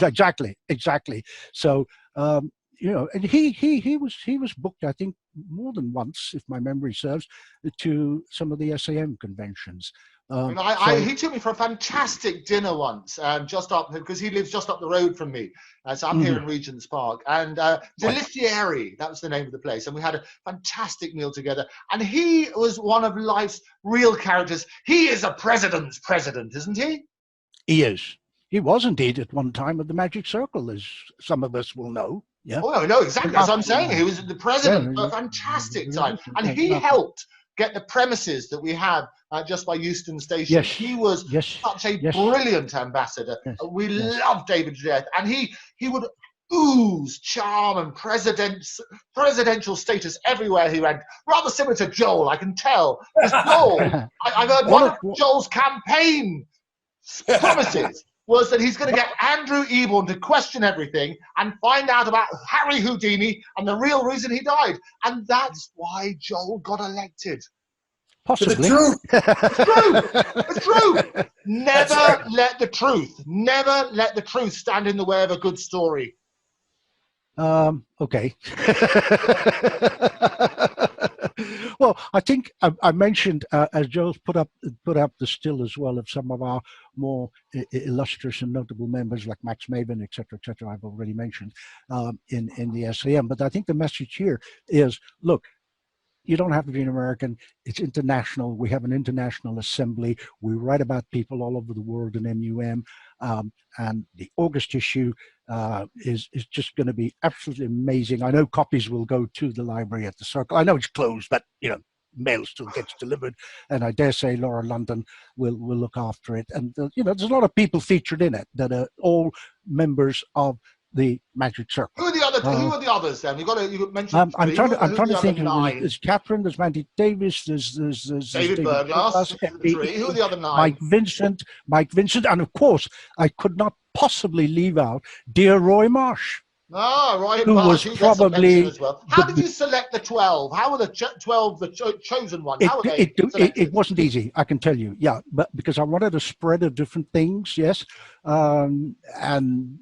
exactly. So, you know, and he was booked, I think, more than once, if my memory serves, to some of the SAM conventions. He took me for a fantastic dinner once, just up, because he lives just up the road from me. So I'm here in Regent's Park. And Delicieri, that was the name of the place. And we had a fantastic meal together. And he was one of life's real characters. He is a president's president, isn't he? He is. He was indeed at one time at the Magic Circle, as some of us will know. Yeah. Oh, no, exactly. As I'm saying, he was the president for a fantastic time. And he helped get the premises that we have just by Euston Station. Yes. He was such a brilliant ambassador. We loved David to death. And he would ooze charm and presidential status everywhere he went. Rather similar to Joel, I can tell. Because Joel, I've heard one of Joel's campaign promises was that he's going to get Andrew Eborn to question everything and find out about Harry Houdini and the real reason he died. And that's why Joel got elected. Possibly. The truth. It's true. Never let the truth stand in the way of a good story. Okay. Well, I think I mentioned, as Joel's put up the still as well of some of our more illustrious and notable members like Max Maven, etc., I've already mentioned in the SAM. But I think the message here is, look, you don't have to be an American. It's international. We have an international assembly. We write about people all over the world in MUM. And the August issue is just going to be absolutely amazing. I know copies will go to the library at the Circle. I know it's closed, but, you know, mail still gets delivered. And I dare say Laura London will look after it. And, you know, there's a lot of people featured in it that are all members of the Magic Circle. Who are the others then? You mentioned. I'm trying to think. There's Catherine. There's Mandy Davis. There's David Burglass. Who are the other 9? Mike Vincent, and of course, I could not possibly leave out dear Roy Marsh. Roy who Marsh, was probably as well. How did you select the 12? How were the 12 the chosen ones? How were they selected? It wasn't easy, I can tell you. Yeah, but because I wanted a spread of different things. Yes, and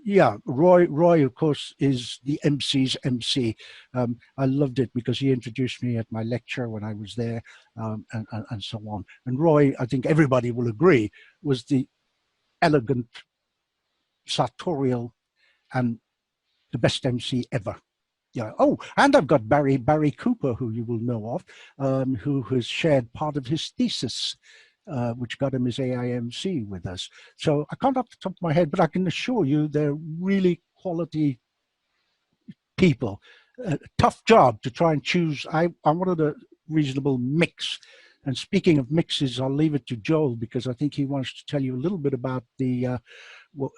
yeah, Roy, of course, is the MC's MC. I loved it because he introduced me at my lecture when I was there, and so on. And Roy, I think everybody will agree, was the elegant, sartorial, and the best MC ever. Yeah. Oh, and I've got Barry Cooper, who you will know of, who has shared part of his thesis, which got him his AIMC with us. So I can't off the top of my head, but I can assure you they're really quality people. Tough job to try and choose. I wanted a reasonable mix. And speaking of mixes, I'll leave it to Joel because I think he wants to tell you a little bit about the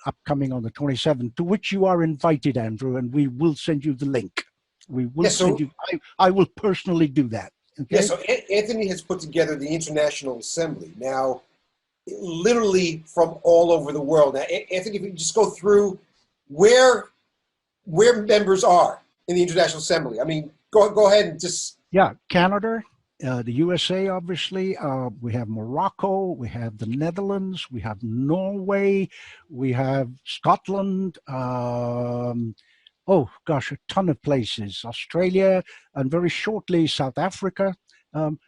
upcoming on the 27th, to which you are invited, Andrew, and we will send you the link. We will send you. I will personally do that. Okay? Yeah, so Anthony has put together the International Assembly. Now, literally from all over the world. Now, Anthony, if you just go through where members are in the International Assembly. I mean, go ahead and just... Yeah, Canada, the USA, obviously. We have Morocco, we have the Netherlands, we have Norway, we have Scotland, oh gosh, a ton of places, Australia, and very shortly South Africa.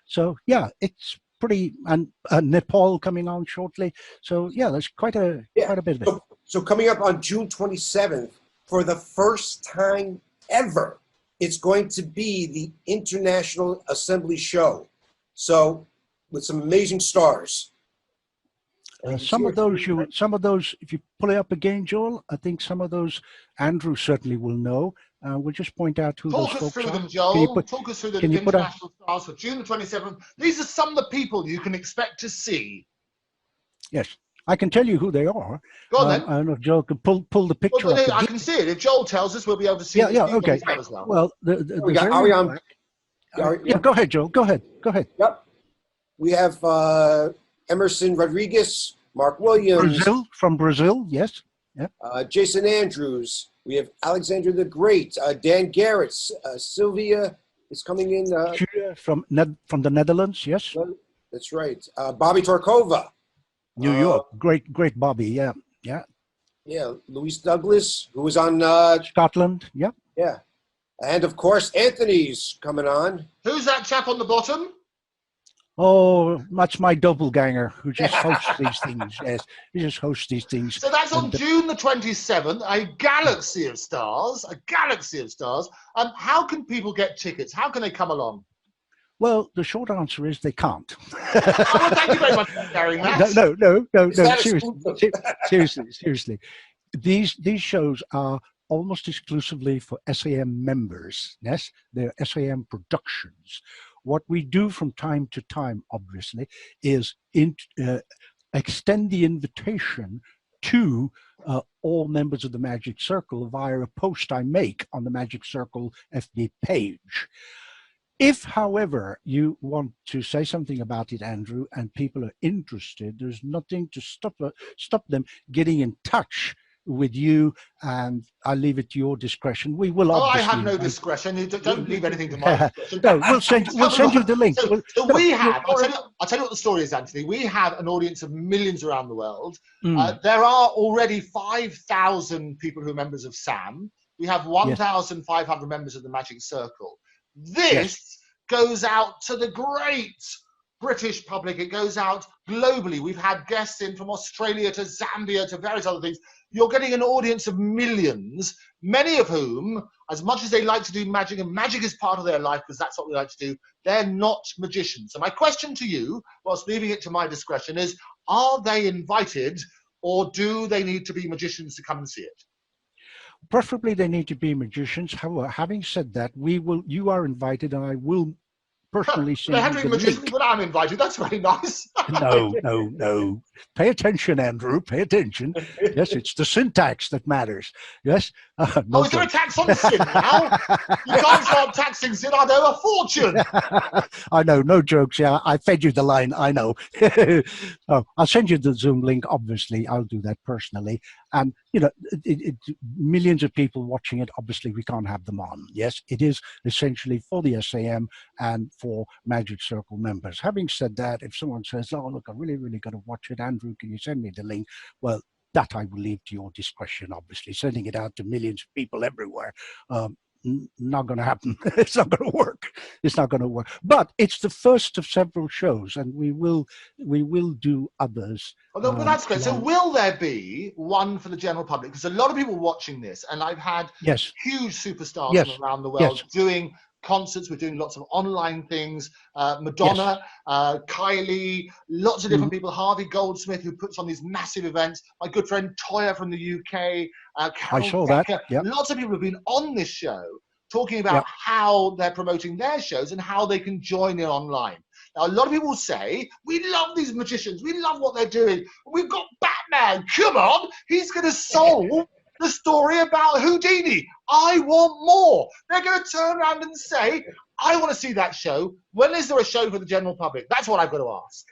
So yeah, it's pretty, and Nepal coming on shortly. So yeah, there's quite a bit of it. So coming up on June 27th, for the first time ever, it's going to be the International Assembly Show. So, with some amazing stars. Some of those, if you pull it up again, Joel, I think some of those Andrew certainly will know. We'll just point out who those folks are. Talk us through them, Joel. Talk us through the international stars for June the 27th. These are some of the people you can expect to see. Yes, I can tell you who they are. Go on then. I don't know if Joel can pull the picture up. I can see it. If Joel tells us, we'll be able to see it. Yeah, okay. As well. Well, we got Ariane. Yeah, go ahead, Joel. Go ahead. Yep. We have Emerson Rodriguez, Mark Williams. From Brazil, yes. Yep. Jason Andrews. We have Alexander the Great. Dan Garrett. Sylvia is coming in. From the Netherlands, yes. That's right. Bobby Torkova. New York. Great Bobby, yeah. Yeah, Louise Douglas, who was on... Scotland, yeah. Yeah. And, of course, Anthony's coming on. Who's that chap on the bottom? Oh, that's my doppelganger who just hosts these things. Yes, he just hosts these things. So that's on June the 27th, a galaxy of stars, How can people get tickets? How can they come along? Well, the short answer is they can't. Well, thank you very much for sharing that. No. Seriously. These shows are almost exclusively for SAM members. Yes, they're SAM productions. What we do from time to time, obviously, is extend the invitation to all members of the Magic Circle via a post I make on the Magic Circle FB page. If, however, you want to say something about it, Andrew, and people are interested, there's nothing to stop them getting in touch with you, and I leave it to your discretion. We will. I have no discretion. You don't leave anything to my discretion. No, we'll send you the link. So we have. I'll tell you what the story is, Anthony. We have an audience of millions around the world. There are already 5,000 people who are members of SAM. We have 1,500 members of the Magic Circle. This goes out to the great British public. It goes out globally. We've had guests in from Australia to Zambia to various other things. You're getting an audience of millions, many of whom, as much as they like to do magic, and magic is part of their life because that's what we like to do, they're not magicians. So my question to you, whilst leaving it to my discretion, is are they invited or do they need to be magicians to come and see it? Preferably they need to be magicians. However, having said that, you are invited, and I will personally send they have to be magicians, but I'm invited. That's very nice. No. Pay attention, Andrew. Pay attention. Yes, it's the syntax that matters. Yes. Is there a tax on sin now? You can't start taxing sin. I owe a fortune. I know. No jokes. Yeah, I fed you the line. I know. I'll send you the Zoom link. Obviously, I'll do that personally. And millions of people watching it. Obviously, we can't have them on. Yes, it is essentially for the SAM and for Magic Circle members. Having said that, if someone says, "Oh, look, I really got to watch it," Andrew, can you send me the link? Well, that I will leave to your discretion. Obviously, sending it out to millions of people everywhere. Not going to happen. It's not going to work. It's not going to work. But it's the first of several shows, and we will do others. Well, that's great. So will there be one for the general public? Because a lot of people watching this, and I've had huge superstars from around the world doing concerts. We're doing lots of online things. Madonna, Kylie, lots of different people. Harvey Goldsmith, who puts on these massive events. My good friend Toya from the UK. Carol I saw Becker. that. Yep. Lots of people have been on this show talking about how they're promoting their shows and how they can join in online. Now, a lot of people say, we love these magicians. We love what they're doing. We've got Batman. Come on. He's going to solve the story about Houdini. I want more. They're going to turn around and say, I want to see that show. When is there a show for the general public? That's what I've got to ask.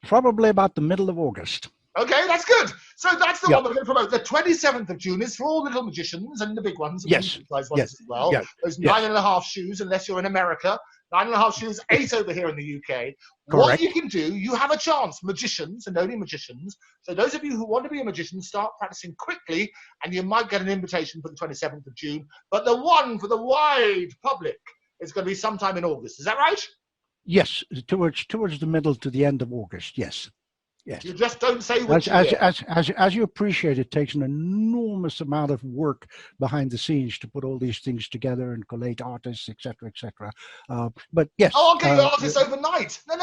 Probably about the middle of August. Okay, that's good. So that's the one that we're going to promote. The 27th of June is for all little magicians and the big ones. Yes. Ones as well. Yes. Those 9.5 shoes, unless you're in America. 9.5 shoes, 8 over here in the UK. Correct. What you can do, you have a chance. Magicians, and only magicians. So those of you who want to be a magician, start practicing quickly, and you might get an invitation for the 27th of June. But the one for the wide public is going to be sometime in August. Is that right? Yes, towards the middle to the end of August, yes. Yes. You just don't say what you hear. As you appreciate, it takes an enormous amount of work behind the scenes to put all these things together and collate artists, etc., etc. But yes. Oh, I'm getting artists overnight. No,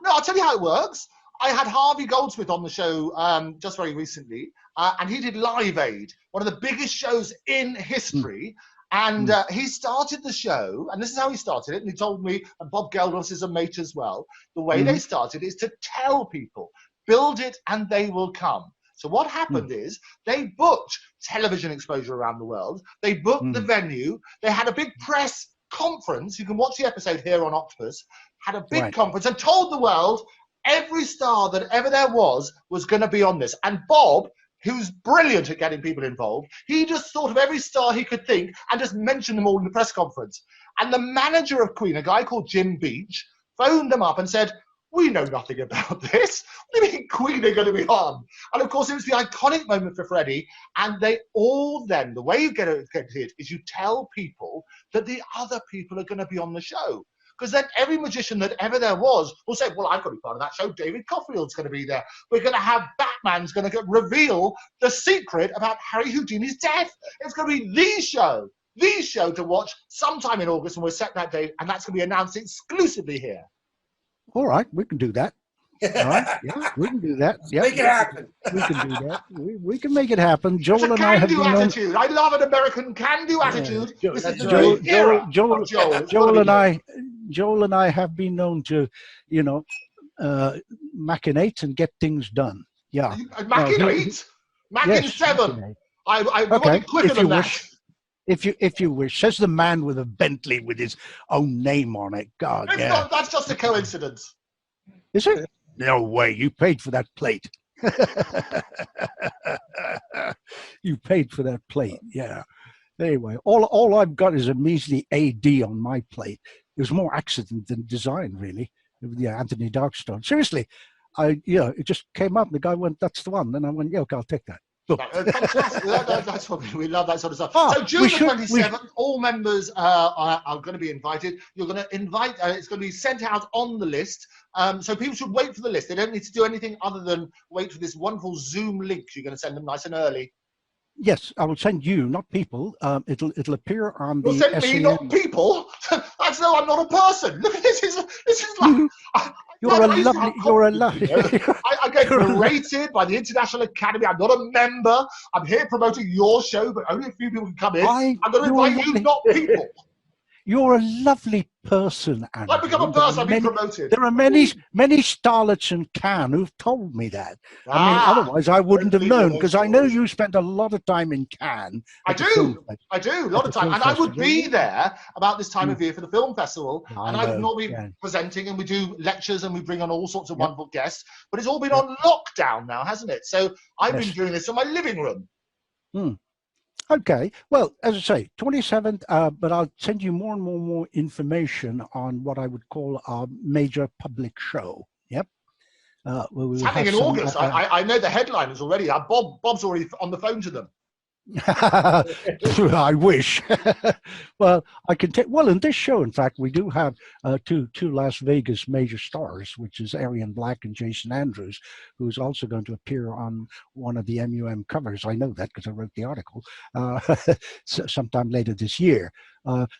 I'll tell you how it works. I had Harvey Goldsmith on the show just very recently, and he did Live Aid, one of the biggest shows in history. And he started the show, and this is how he started it, and he told me, and Bob Geldof is a mate as well, the way they started is to tell people, build it and they will come. So what happened is they booked television exposure around the world, they booked the venue, they had a big press conference, you can watch the episode here on Octopus, had a big conference and told the world every star that ever there was going to be on this. And Bob, who's brilliant at getting people involved, he just thought of every star he could think and just mentioned them all in the press conference. And the manager of Queen, a guy called Jim Beach, phoned them up and said, we know nothing about this. What do you mean Queen are going to be on? And of course, it was the iconic moment for Freddie. And they all then, the way you get it is you tell people that the other people are going to be on the show. Because then every magician that ever there was will say, well, I've got to be part of that show. David Coffield's going to be there. We're going to have Batman's going to reveal the secret about Harry Houdini's death. It's going to be the show to watch sometime in August, and we'll set that date, and that's going to be announced exclusively here. All right, we can do that. All right, yeah, we can do that. Yeah, make it happen. We can do that. We can make it happen. Joel and I have been attitude. I love an American can-do attitude. Joel and I have been known to, machinate and get things done. Yeah. Machinate? Machin 7. I okay, quicker than that. If you wish, says the man with a Bentley with his own name on it. God, yeah. That's just a coincidence. Is it? No way. You paid for that plate. You paid for that plate. Yeah. Anyway, all I've got is a measly AD on my plate. It was more accident than design, really. Yeah, Anthony Darkstone. Seriously, it just came up. And the guy went, "That's the one." And I went, "Yeah, okay, I'll take that." That's what we love, that sort of stuff. So June the 27th, all members are going to be invited. You're going to invite, it's going to be sent out on the list. So people should wait for the list. They don't need to do anything other than wait for this wonderful Zoom link you're going to send them nice and early. Yes, I will send you, not people. It'll appear on the. You'll send me, not people. That's no, I'm not a person. Look at this. This is like. You're a lovely. I get rated by the International Academy. I'm not a member. I'm here promoting your show, but only a few people can come in. I'm going to invite you, not people. You're a lovely person, Andrew. I've become a person. I've been promoted. There are many starlets in Cannes who've told me that. I mean, otherwise I wouldn't have known, because I know you spent a lot of time in Cannes. I do, a lot of time. And I would be there about this time of year for the film festival. And I would normally be presenting, and we do lectures, and we bring on all sorts of wonderful guests. But it's all been on lockdown now, hasn't it? So I've been doing this in my living room. Okay, well, as I say, 27th, but I'll send you more and more information on what I would call our major public show. Yep. It's happening in August. I know the headliners already. Bob's already on the phone to them. I wish. Well, I can take. Well, in this show, in fact, we do have two Las Vegas major stars, which is Arian Black and Jason Andrews, who's also going to appear on one of the MUM covers. I know that because I wrote the article sometime later this year.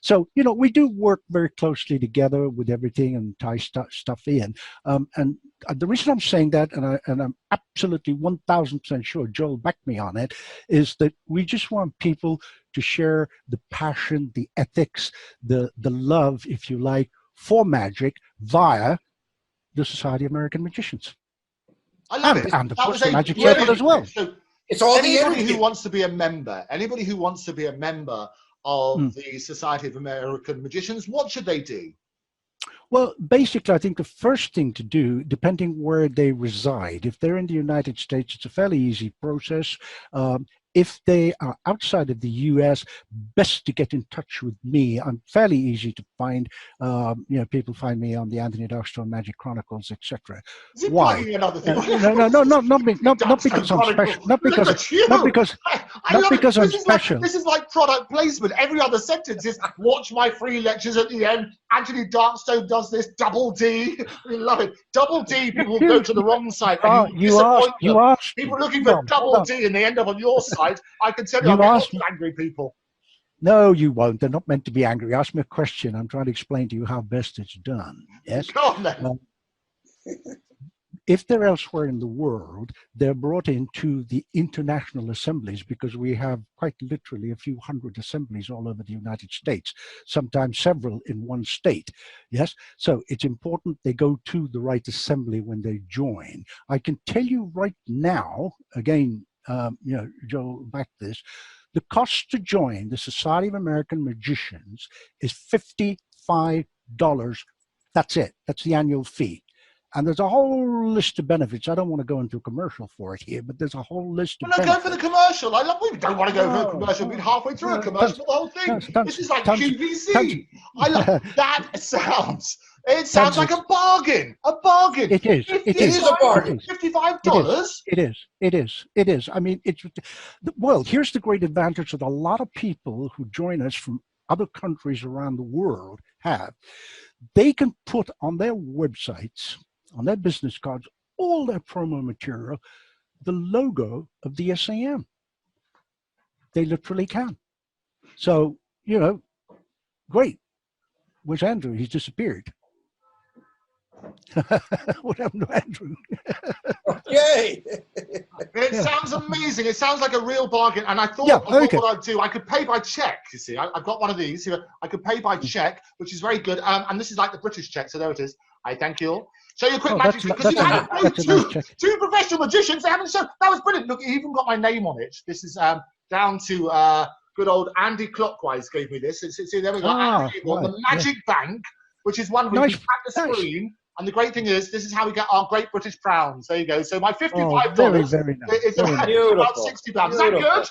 So, we do work very closely together with everything and tie stuff in. And the reason I'm saying that, and I'm absolutely 1,000% sure Joel backed me on it, is that we just want people to share the passion, the ethics, the love, if you like, for magic via the Society of American Magicians. I love it. And of course the Magic Circle as well. So it's all anybody who wants to be a member, of the Society of American Magicians, what should they do? Well, basically, I think the first thing to do, depending where they reside, if they're in the United States, it's a fairly easy process. If they are outside of the US, best to get in touch with me. I'm fairly easy to find. find, people find me on the Anthony Darkstone Magic Chronicles, etc. Why? Not because I'm special. Not because I'm special. This is like product placement. Every other sentence is watch my free lectures at the end. Anthony Darkstone does this. Double D. We love it. Double D. People go to the wrong site. And you asked people looking for double D and they end up on your site. I can tell you, I'm angry people. No, you won't. They're not meant to be angry. Ask me a question. I'm trying to explain to you how best it's done. Yes. Go on, then. If they're elsewhere in the world, they're brought into the international assemblies, because we have quite literally a few hundred assemblies all over the United States, sometimes several in one state. Yes. So it's important they go to the right assembly when they join. I can tell you right now, again, Joel, back this, the cost to join the Society of American Magicians is $55. That's it. That's the annual fee. And there's a whole list of benefits. I don't want to go into a commercial for it here, but there's a whole list of benefits. Go for the commercial. We don't want to go for a commercial. We're halfway through a commercial, the whole thing. This is like QVC. I love that. It sounds like a bargain. A bargain. It is. It is a bargain. $55? It is. I mean, here's the great advantage that a lot of people who join us from other countries around the world have. They can put on their websites, on their business cards, all their promo material, the logo of the SAM. They literally can. So, great. Where's Andrew? He's disappeared. What happened to Andrew? Yay! It sounds amazing. It sounds like a real bargain. And I thought, what I'd do, I could pay by check. You see, I've got one of these here. I could pay by check, which is very good. And this is like the British check. So there it is. I thank you all. Show you a quick magic trick, because you've had two professional magicians. They haven't shown. That was brilliant. Look, it even got my name on it. This is down to good old Andy Clockwise gave me this. See, there we go. Andy, the Magic Bank, which is one we can tap the screen. And the great thing is, this is how we get our Great British Pounds. There you go. So my $55 is about £60. Is that good?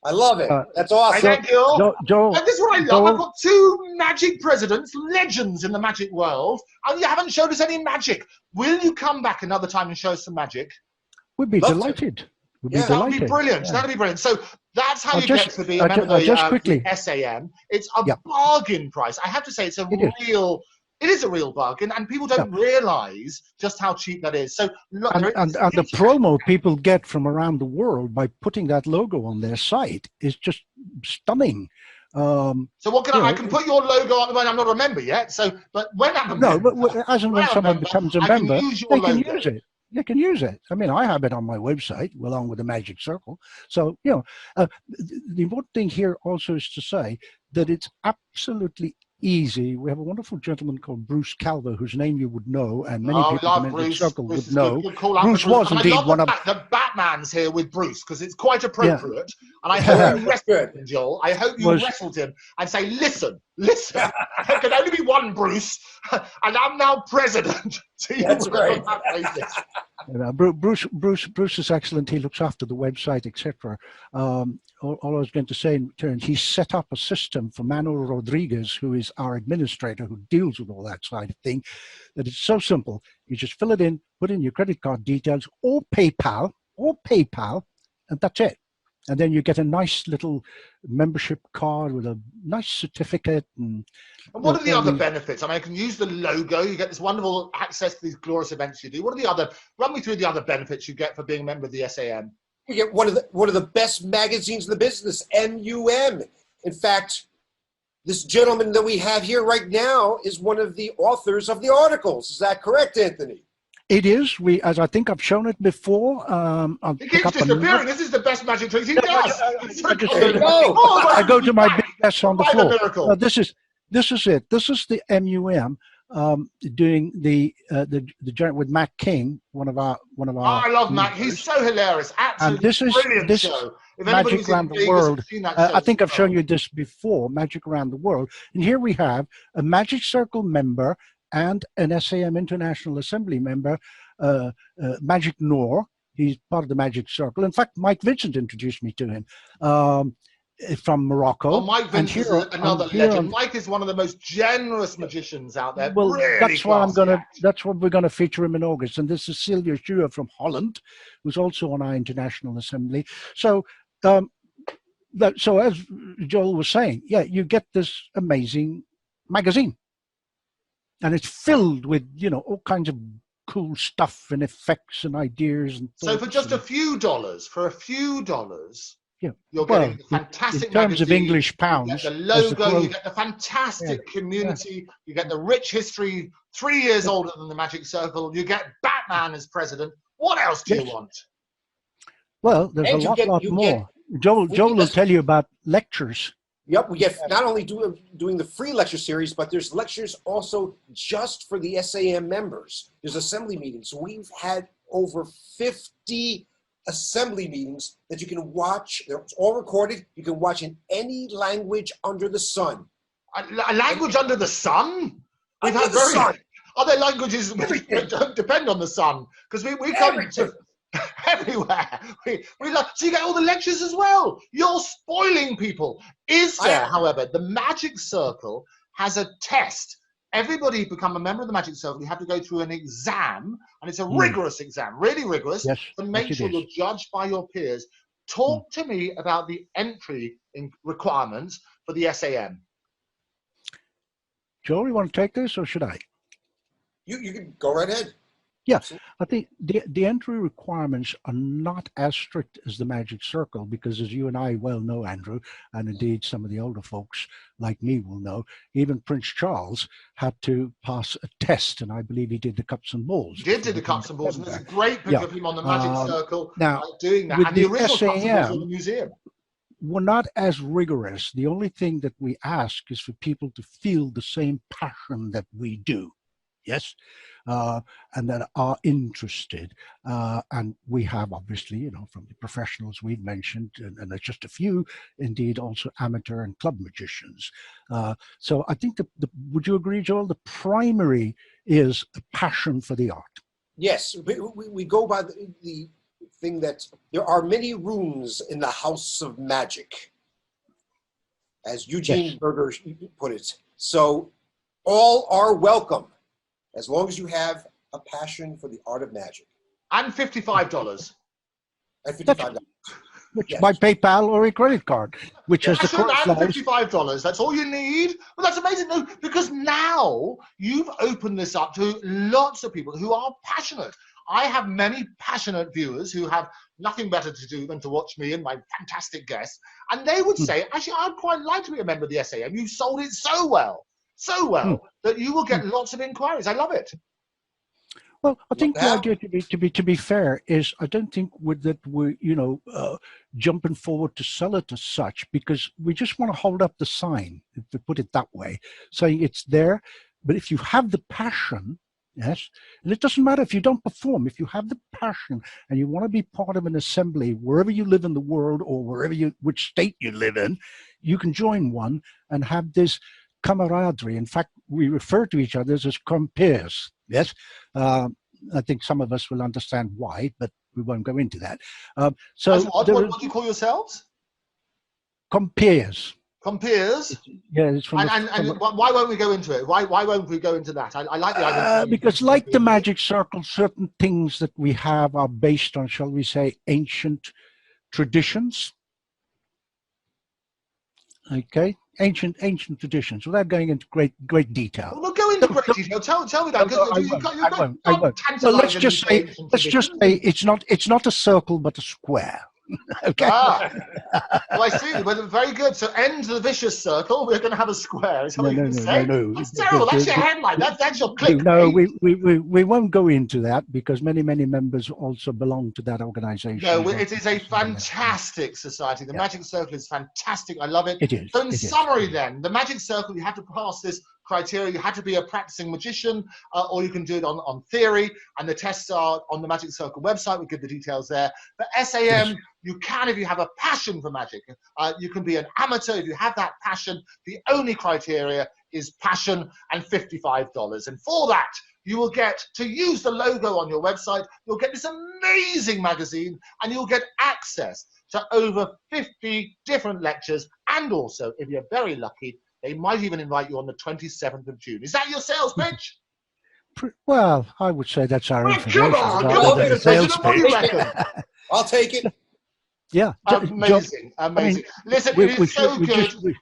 I love it. That's awesome. Thank you. Joel, and this is what I love. I've got two magic presidents, legends in the magic world, and you haven't showed us any magic. Will you come back another time and show us some magic? We'd be delighted. That would be brilliant. That would be brilliant. So that's how you get to be a member of the SAM. It's a bargain price. I have to say, it is a real bargain, and people don't realize just how cheap that is. So, look, and the promo people get from around the world by putting that logo on their site is just stunning. So what can I can put your logo on when I'm not a member yet. So, but when I'm a member, but as and when someone becomes a member, they can use it. They can use it. I mean, I have it on my website along with the Magic Circle. So, the important thing here also is to say that it's absolutely easy. We have a wonderful gentleman called Bruce Calver, whose name you would know, and many people in the Magic Circle would know. Bruce was indeed one of the Batman's here with Bruce, because it's quite appropriate. And I hope you wrestled him, Joel. I hope you wrestled him and say, listen, there can only be one Bruce, and I'm now president. That's right. Bruce is excellent. He looks after the website, etc. All I was going to say in turn, he set up a system for Manuel Rodriguez, who is our administrator, who deals with all that side of thing, that it's so simple. You just fill it in, put in your credit card details, or PayPal, and that's it. And then you get a nice little membership card with a nice certificate. And what are the other benefits? I mean, I can use the logo. You get this wonderful access to these glorious events you do. What are run me through the other benefits you get for being a member of the SAM. You get one of the best magazines in the business, MUM. In fact, this gentleman that we have here right now is one of the authors of the articles. Is that correct, Anthony? It is. As I think I've shown it before. He keeps disappearing. This is the best magic tricks he does. I go to my big desk on the floor. This is it. This is the MUM doing the joint with Matt King, one of our. I love Matt. He's so hilarious. Absolutely brilliant show. Magic Around the World. I think I've shown you this before. Magic Around the World, and here we have a Magic Circle member and an SAM International Assembly member, Magic Noor. He's part of the Magic Circle. In fact, Mike Vincent introduced me to him. from Morocco. Well, Mike Vince is another legend. Mike is one of the most generous magicians out there. Well, really that's why that's what we're gonna feature him in August. And this is Sylvia Schuer from Holland, who's also on our International Assembly. So, so as Joel was saying, yeah, you get this amazing magazine, and it's filled with all kinds of cool stuff and effects and ideas and so for just a few dollars, you're getting the fantastic in terms magazine, of English pounds, you get the logo, you get the fantastic community, you get the rich history, 3 years older than the Magic Circle, you get Batman as president. What else do you want? Well, there's a lot more. Joel will tell you about lectures. Yep, we get not only doing the free lecture series, but there's lectures also just for the SAM members. There's assembly meetings. We've had over 50 assembly meetings that you can watch. They're all recorded. You can watch in any language under the sun. A language under the sun? We've had Are there languages which don't depend on the sun? Because we come to everywhere. So you get all the lectures as well. You're spoiling people. However, the Magic Circle has a test. Everybody become a member of the Magic Circle. You have to go through an exam, and it's a rigorous exam, really rigorous, to make sure you're judged by your peers. Talk to me about the entry requirements for the SAM. Joel, you want to take this, or should I? You can go right ahead. Yeah, I think the entry requirements are not as strict as the Magic Circle, because as you and I well know, Andrew, and indeed some of the older folks like me will know, even Prince Charles had to pass a test, and I believe he did the cups and balls. He did the cups and balls, and there's a great picture of him on the Magic Circle doing that. With and the original SAM, cups and balls in the museum. We're not as rigorous. The only thing that we ask is for people to feel the same passion that we do. Yes, and that are interested, and we have obviously, from the professionals we've mentioned, and there's just a few, indeed, also amateur and club magicians. So I think would you agree, Joel? The primary is a passion for the art. Yes, we go by the thing that there are many rooms in the House of Magic, as Eugene Berger put it. So all are welcome, as long as you have a passion for the art of magic. And $55. And $55. Which by PayPal or a credit card, which has the $55. That's all you need. Well, that's amazing, though, because now you've opened this up to lots of people who are passionate. I have many passionate viewers who have nothing better to do than to watch me and my fantastic guests, and they would say, actually, I'd quite like to be a member of the SAM. You sold it so well that you will get lots of inquiries. I love it. Well, I think the idea, to be fair, is I don't think we're jumping forward to sell it as such, because we just want to hold up the sign, if we put it that way, saying it's there. But if you have the passion, yes, and it doesn't matter if you don't perform, if you have the passion and you want to be part of an assembly wherever you live in the world, or which state you live in, you can join one and have this camaraderie. In fact, we refer to each other as compeers. Yes, I think some of us will understand why, but we won't go into that. So, what do you call yourselves? Compeers. Compeers? Yeah, it's from and why won't we go into it? Why won't we go into that? I like the idea. Because, like the Magic Circle, certain things that we have are based on, shall we say, ancient traditions. Okay, ancient traditions, without going into great detail. Well, we'll go into great detail. Tell me that. I won't. Well, let's just say it's not a circle but a square. Okay. Well, I see. But very good. So, end the vicious circle. We're going to have a square. Is that what you say? No. That's terrible. That's your headline. That's your click. No, we won't go into that, because many members also belong to that organization. No, it is a fantastic society. The Magic Circle is fantastic. I love it. It is. So, in summary, then, the Magic Circle, you have to pass this criteria. You have to be a practicing magician, or you can do it on theory, and the tests are on the Magic Circle website. We give the details there. For SAM, you can, if you have a passion for magic. You can be an amateur if you have that passion. The only criteria is passion and $55. And for that, you will get to use the logo on your website. You'll get this amazing magazine, and you'll get access to over 50 different lectures. And also, if you're very lucky, they might even invite you on the 27th of June. Is that your sales pitch? Well, I would say that's our information. Come on, Mr. President, what do you reckon? I'll take it. Yeah. Amazing, amazing. I mean, listen, it is so good.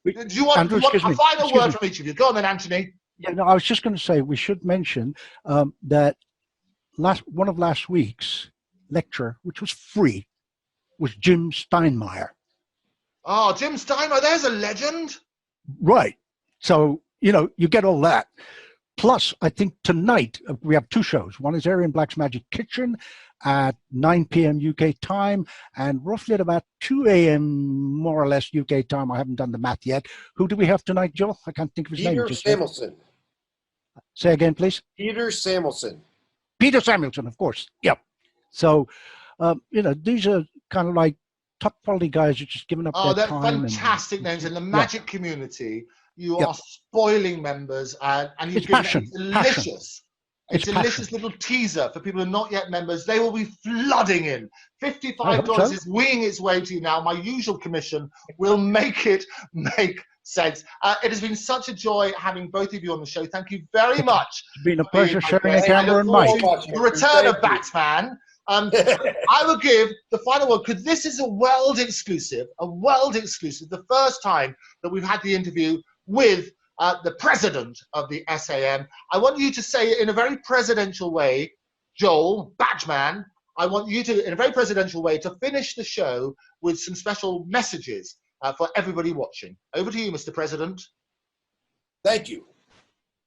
Do you want a final word from each of you? Go on then, Anthony. Yeah, no, I was just going to say we should mention that one of last week's lecture, which was free, was Jim Steinmeier. Oh, Jim Steinmeier, there's a legend. Right. So, you know, you get all that. Plus, I think tonight we have two shows. One is Arian Black's Magic Kitchen at 9 p.m. UK time, and roughly at about 2 a.m. more or less UK time. I haven't done the math yet. Who do we have tonight, Joel? I can't think of his name. Peter Samuelson. Say again, please. Peter Samuelson. Peter Samuelson, of course. Yep. So, you know, these are kind of like top quality guys who just giving up their time. Oh, they're fantastic names in the magic community. You are spoiling members, and you give them delicious. It's a delicious little teaser for people who are not yet members. They will be flooding in. $55 is winging its way to you now. My usual commission will make it make sense. It has been such a joy having both of you on the show. Thank you very much. It's been a pleasure sharing a camera and mic. The return of Batman. I will give the final word, because this is a world exclusive, the first time that we've had the interview with the president of the SAM. I want you to say it in a very presidential way, Joel, Batman. I want you to, in a very presidential way, to finish the show with some special messages for everybody watching. Over to you, Mr. President. Thank you.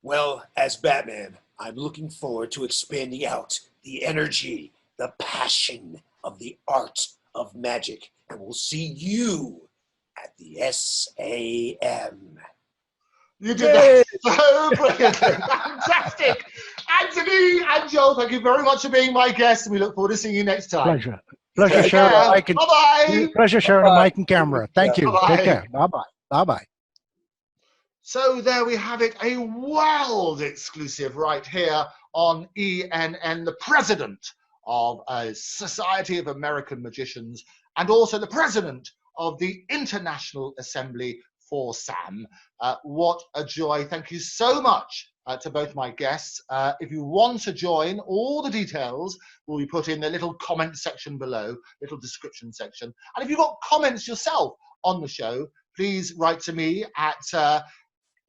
Well, as Batman, I'm looking forward to expanding out the energy, the passion of the art of magic, and we'll see you at the SAM. You did that so brilliantly. Fantastic. Anthony and Joel, thank you very much for being my guest, and we look forward to seeing you next time. Pleasure. Pleasure sharing a mic and pleasure sharing a mic and camera. Thank you. Bye-bye. Take care. Bye-bye. Bye-bye. So there we have it, a world exclusive right here on ENN, the president of a Society of American Magicians, and also the president of the International Assembly for SAM. What a joy. Thank you so much to both my guests. If you want to join, all the details will be put in the little comment section below, little description section. And if you've got comments yourself on the show, please write to me at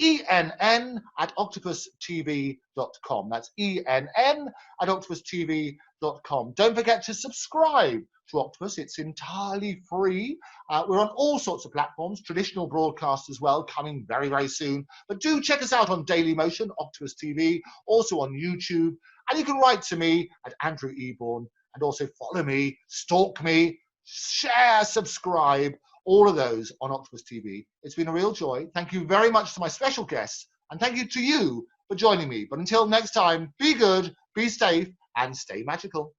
enn@octopustv.com. That's enn@octopustv.com. Don't forget to subscribe to Octopus. It's entirely free. We're on all sorts of platforms, traditional broadcast as well, coming very, very soon. But do check us out on Daily Motion, Octopus TV, also on YouTube. And you can write to me at Andrew Eborn, and also follow me, stalk me, share, subscribe, all of those on Octopus TV. It's been a real joy. Thank you very much to my special guests, and thank you to you for joining me. But until next time, be good, be safe, and stay magical.